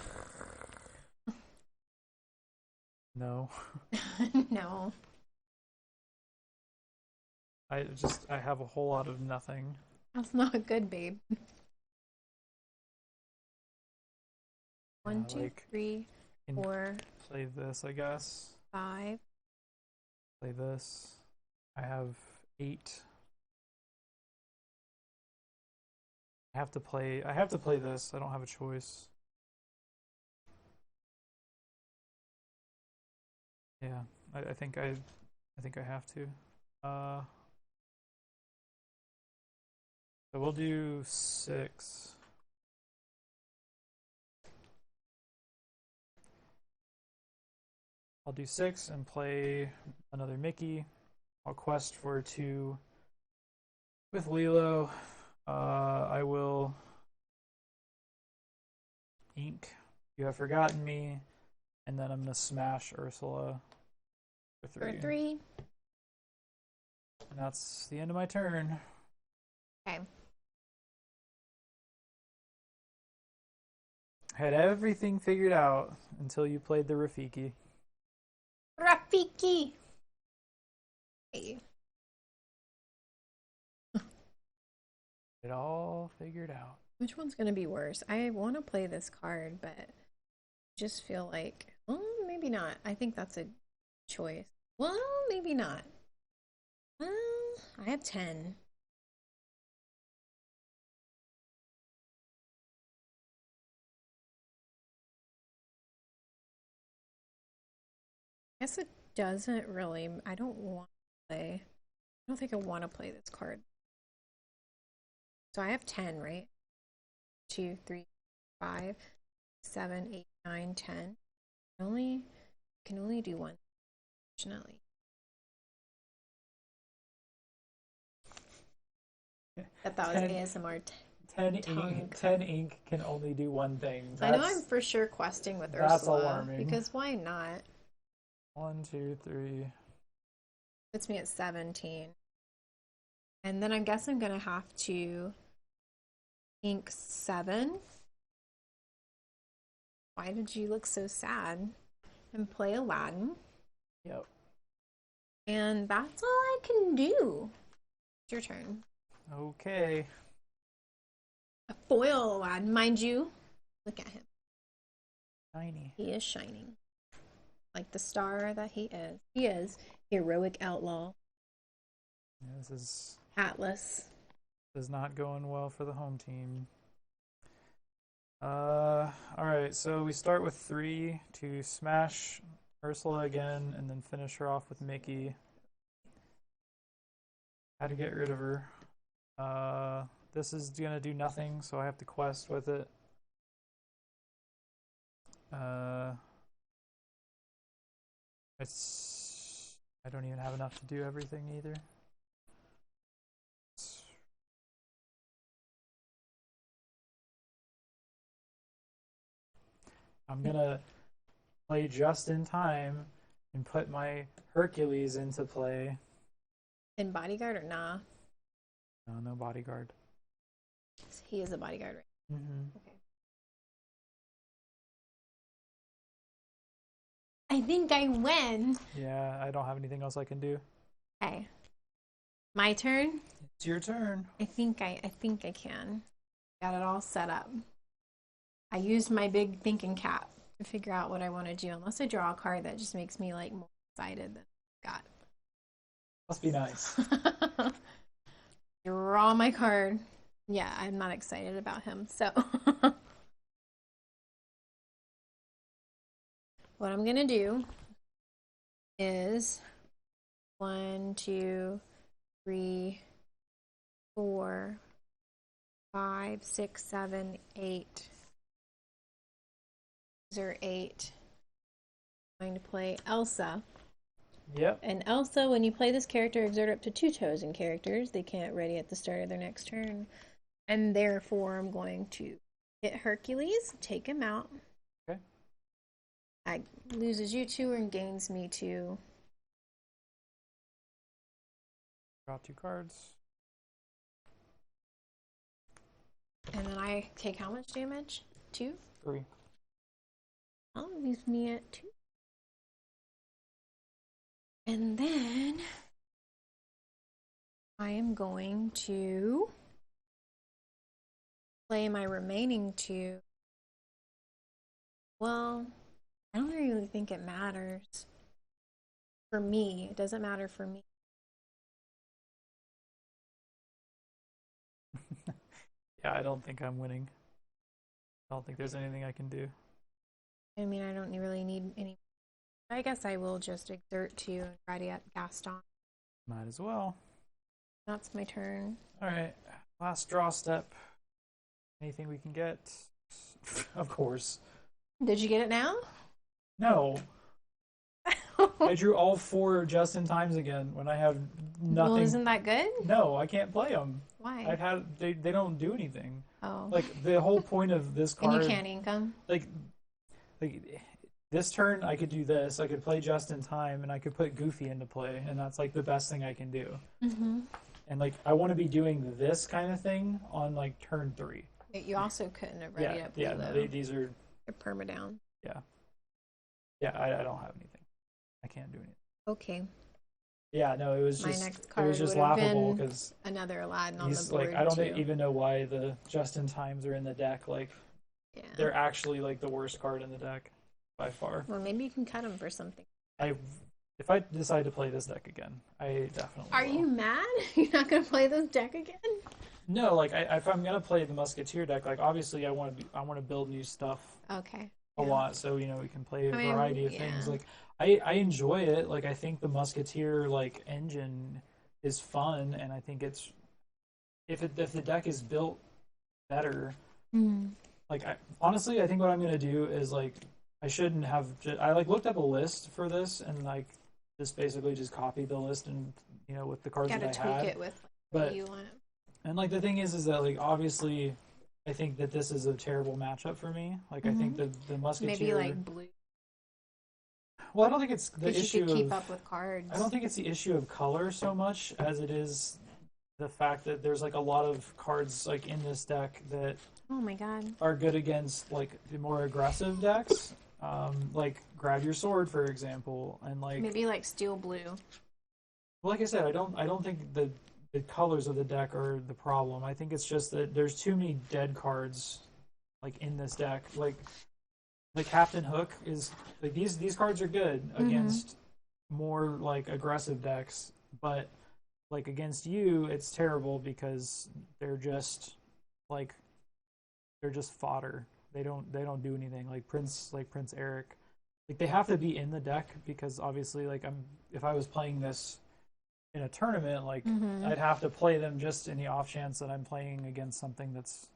No. No. I have a whole lot of nothing. That's not good, babe. 1, 2, like, 3, 4. Play this, I guess. 5. Play this. I have 8. I have to play this. I don't have a choice. Yeah, I think I have to. So we'll do 6. I'll do 6 and play another Mickey. I'll quest for 2 with Lilo. I will ink You Have Forgotten Me, and then I'm gonna smash Ursula for 3. For 3. And that's the end of my turn. Okay. I had everything figured out until you played the Rafiki. Rafiki! Hey. It all figured out. Which one's going to be worse? I want to play this card, but I just feel like, well, maybe not. I think that's a choice. Well, maybe not. Well, I have 10. I guess it doesn't really. I don't want to play. I don't think I want to play this card. So I have 10, right? 2, 3, 5, 7, 8, 9, 10. I can only do one, unfortunately. I thought that was ASMR. 10 ink can only do one thing. I know I'm for sure questing with Ursula. That's alarming. Because why not? 1, 2, 3. Puts me at 17. And then I guess I'm going to have to ink 7. Why did you look so sad? And play Aladdin. Yep. And that's all I can do. It's your turn. Okay. A foil Aladdin, mind you. Look at him. Shiny. He is shining. Like the star that he is. He is heroic outlaw. Yeah, this is not going well for the home team. Alright, so we start with 3 to smash Ursula again and then finish her off with Mickey. How to get rid of her. This is gonna do nothing, so I have to quest with it. I don't even have enough to do everything either. I'm gonna play just in time and put my Hercules into play. In bodyguard or nah? No, no bodyguard. He is a bodyguard, right? Mm-hmm. Okay. I think I win. Yeah, I don't have anything else I can do. Okay. My turn? It's your turn. I think I can. Got it all set up. I used my big thinking cap to figure out what I want to do, unless I draw a card that just makes me like more excited than I got. Must be nice. Draw my card. Yeah, I'm not excited about him. So what I'm gonna do is 1, 2, 3, 4, 5, 6, 7, 8. These are 8. I'm going to play Elsa. Yep. And Elsa, when you play this character, exert up to 2 chosen characters. They can't ready at the start of their next turn. And therefore, I'm going to hit Hercules, take him out. Okay. I loses you 2 and gains me 2. Draw 2 cards. And then I take how much damage? 2? 3. Oh, leaves me at 2. And then I am going to play my remaining 2. Well, I don't really think it matters. For me, it doesn't matter for me. Yeah, I don't think I'm winning. I don't think there's anything I can do. I mean, I don't really need any. I guess I will just exert 2 and ready at Gaston. Might as well. That's my turn. All right, last draw step. Anything we can get? Of course. Did you get it now? No. I drew all 4 just in times again when I have nothing. Well, isn't that good? No, I can't play them. Why? They don't do anything. Oh. Like the whole point of this card. And you can't income? Like this turn I could do this. I could play just in time and I could put Goofy into play, and that's like the best thing I can do. Mm-hmm. And like I want to be doing this kind of thing on like turn 3. You also couldn't have ready up. Yeah, no, these are. You're permadown. Yeah. Yeah, I don't have anything. I can't do anything. Okay. Yeah, no, it was My just next card it was just would have laughable been because another Aladdin on the he's board. like I don't too. even know why the just in times are in the deck. Like Yeah. they're actually like the worst card in the deck by far. Well, maybe you can cut them for something. If I decide to play this deck again, I definitely Are will. you mad? You're not gonna play this deck again? No, like if I'm gonna play the Musketeer deck, like obviously I want to build new stuff Okay. a lot, so you know we can play a I mean, variety of yeah. things. Like I enjoy it. Like I think the Musketeer like engine is fun, and I think it's if the deck is built better. Mm-hmm. Like honestly, I think what I'm gonna do is like I shouldn't have. I like looked up a list for this and like just basically just copied the list and you know with the cards Gotta that I tweak had. it with But what you want. and like the thing is that like obviously, I think that this is a terrible matchup for me. Like I think the Musketeer Maybe like blue. Well, I don't think it's the Because issue you could keep of. up with cards. I don't think it's the issue of color so much as it is the fact that there's like a lot of cards like in this deck that Oh my god. are good against like the more aggressive decks, like Grab Your Sword, for example, and like Maybe like steel blue. like I said, I don't think the colors of the deck are the problem. I think it's just that there's too many dead cards like in this deck. Like the Captain Hook is like these cards are good against more like aggressive decks, but like against you it's terrible because they're just fodder. They don't do anything. Like Prince Eric. Like they have to be in the deck because obviously like if I was playing this in a tournament, like I'd have to play them just in the off chance that I'm playing against something that's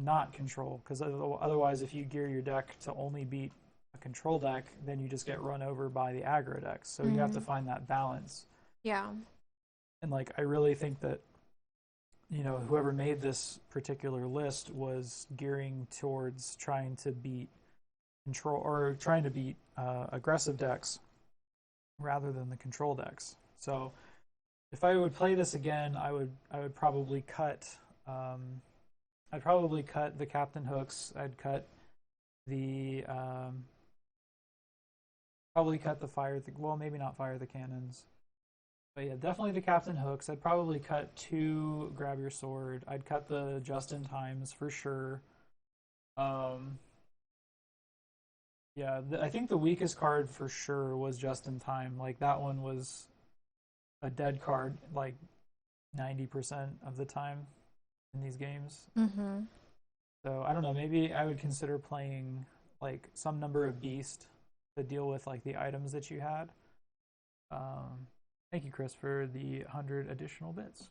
not control, because otherwise if you gear your deck to only beat a control deck, then you just get run over by the aggro decks. So you have to find that balance. Yeah. And like I really think that you know whoever made this particular list was gearing towards trying to beat control or trying to beat aggressive decks rather than the control decks. So if I would play this again, I would probably cut I'd probably cut the Captain Hooks. I'd cut the probably cut the well, maybe not fire the cannons, but yeah, definitely the Captain Hooks. I'd probably cut 2 Grab Your Sword. I'd cut the Just in Times for sure. Yeah, I think the weakest card for sure was Just in Time. Like that one was a dead card like 90% of the time in these games. So I don't know, maybe I would consider playing like some number of Beast to deal with like the items that you had. Thank you, Chris, for the 100 additional bits.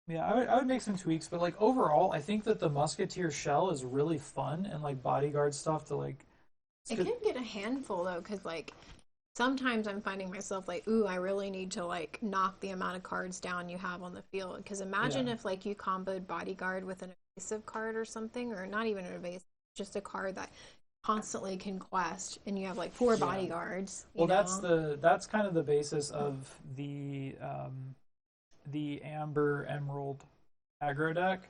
Yeah, I would make some tweaks, but like overall, I think that the Musketeer shell is really fun and like bodyguard stuff to like. It can get a handful though, because like sometimes I'm finding myself like, ooh, I really need to like knock the amount of cards down you have on the field. Because imagine if like you comboed bodyguard with an evasive card or something, or not even an evasive, just a card that constantly can quest, and you have like four bodyguards. Well, that's kind of the basis of the Amber Emerald aggro deck.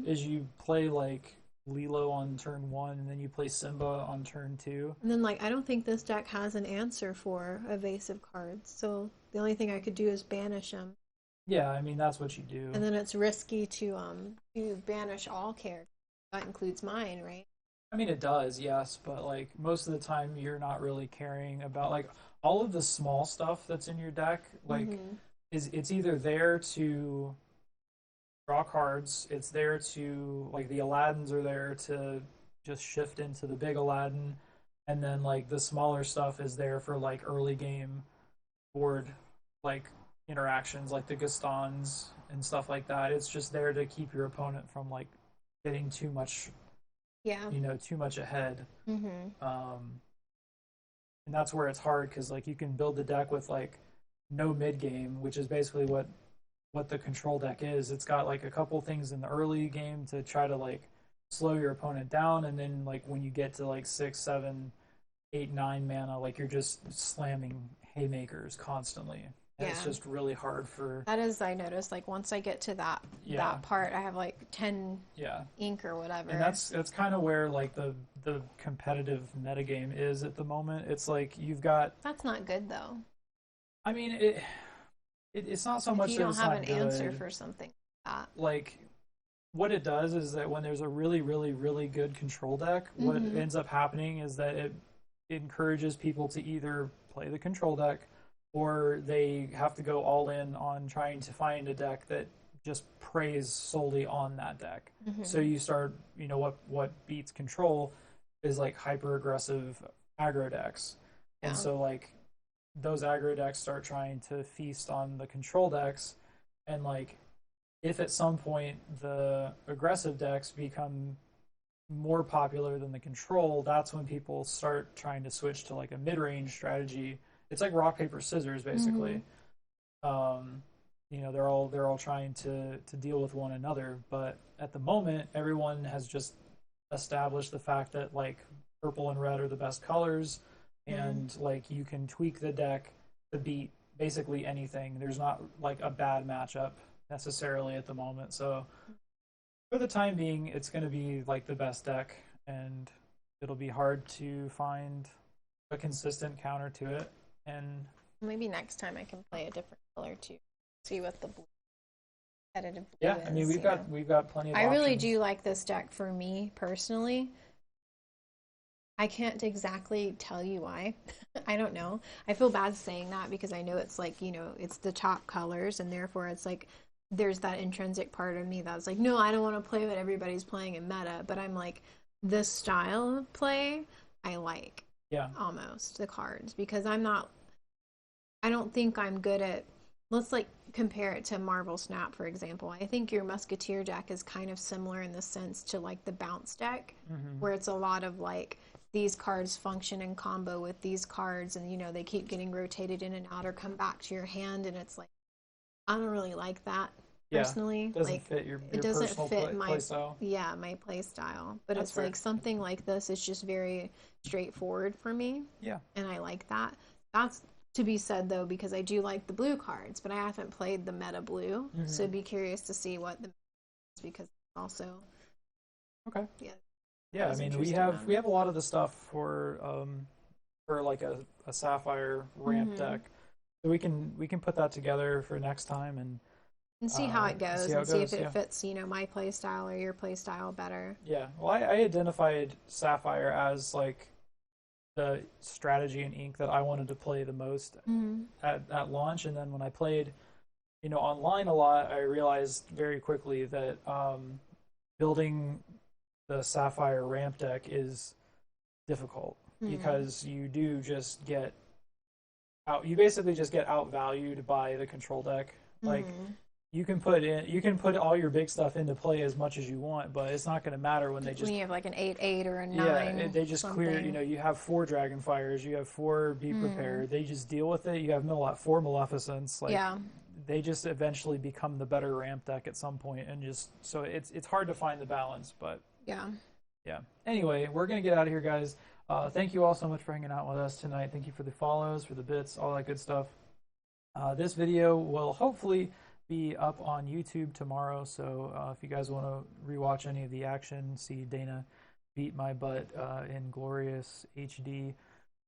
Is you play like Lilo on turn 1, and then you play Simba on turn 2. And then like I don't think this deck has an answer for evasive cards, so the only thing I could do is banish them. Yeah, I mean that's what you do. And then it's risky to banish all characters. That includes mine, right? I mean, it does, yes, but like most of the time, you're not really caring about like all of the small stuff that's in your deck. Like, it's either there to draw cards, it's there to like the Aladdins are there to just shift into the big Aladdin, and then like the smaller stuff is there for like early game board like interactions, like the Gastons and stuff like that. It's just there to keep your opponent from like getting too much. Too much ahead. And that's where it's hard because like you can build the deck with like no mid game, which is basically what the control deck is. It's got like a couple things in the early game to try to like slow your opponent down, and then like when you get to like 6, 7, 8, 9 mana, like you're just slamming haymakers constantly. And it's just really hard for that. Is, I noticed like once I get to that part, I have like 10 ink or whatever. And that's kind of where like the competitive metagame is at the moment. It's like you've got. That's not good though. I mean it's not so much you that don't it's have not an good. answer for something like that. Like what it does is that when there's a really really really good control deck, what ends up happening is that it encourages people to either play the control deck, or they have to go all in on trying to find a deck that just preys solely on that deck. So you start, what beats control is like hyper aggressive aggro decks. And so like those aggro decks start trying to feast on the control decks, and like if at some point the aggressive decks become more popular than the control, that's when people start trying to switch to like a mid-range strategy. It's like rock paper scissors basically. They're all trying to deal with one another, but at the moment everyone has just established the fact that like purple and red are the best colors, and like you can tweak the deck to beat basically anything. There's not like a bad matchup necessarily at the moment. So for the time being, it's going to be like the best deck, and it'll be hard to find a consistent counter to it. And maybe next time I can play a different color too. See what the competitive blue yeah, I mean we've got plenty of I really options. do like this deck for me personally. I can't exactly tell you why. I don't know. I feel bad saying that because I know it's like, it's the top colors, and therefore it's like there's that intrinsic part of me that's like, no, I don't want to play what everybody's playing in meta, but I'm like, this style of play I like. Almost the cards, because I don't think I'm good at, let's like compare it to Marvel Snap, for example. I think your Musketeer deck is kind of similar in the sense to like the bounce deck, where it's a lot of like these cards function in combo with these cards, and they keep getting rotated in and out or come back to your hand, and it's like I don't really like that personally. It doesn't fit your it doesn't personal fit my play style. my play style. But That's it's fair. like something like this is just very straightforward for me. Yeah. And I like that. That's to be said though, because I do like the blue cards, but I haven't played the meta blue, so I'd be curious to see what the is, because also Yeah, I mean we have a lot of the stuff for like a sapphire ramp deck, so we can put that together for next time and see how it goes, and see if it fits my play style or your play style better. Yeah, well I identified sapphire as like the strategy and ink that I wanted to play the most at launch, and then when I played online a lot, I realized very quickly that building the sapphire ramp deck is difficult because you do just get you basically just get outvalued by the control deck. Like Mm-hmm. you can put all your big stuff into play as much as you want, but it's not going to matter when they When just you have like an 8/8 or a yeah, 9 they just clear. something. You have 4 Dragonfires, you have 4 Be Mm. Prepared. They just deal with it. You have 4 Maleficents. Like Yeah. they just eventually become the better ramp deck at some point, and just so it's hard to find the balance. But Yeah. yeah. Anyway, we're gonna get out of here, guys. Thank you all so much for hanging out with us tonight. Thank you for the follows, for the bits, all that good stuff. This video will hopefully be up on YouTube tomorrow, so if you guys want to rewatch any of the action, see Dana beat my butt in glorious HD,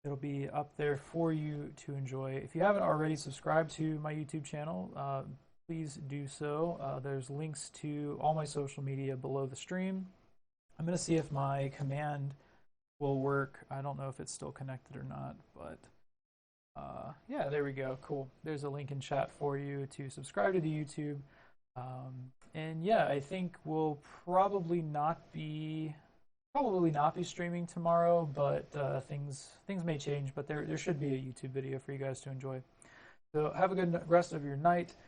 it'll be up there for you to enjoy. If you haven't already subscribed to my YouTube channel, please do so. There's links to all my social media below the stream. I'm going to see if my command will work. I don't know if it's still connected or not, but yeah, there we go. Cool. There's a link in chat for you to subscribe to the YouTube. And yeah, I think we'll probably not be streaming tomorrow, but things may change. But there should be a YouTube video for you guys to enjoy. So have a good rest of your night.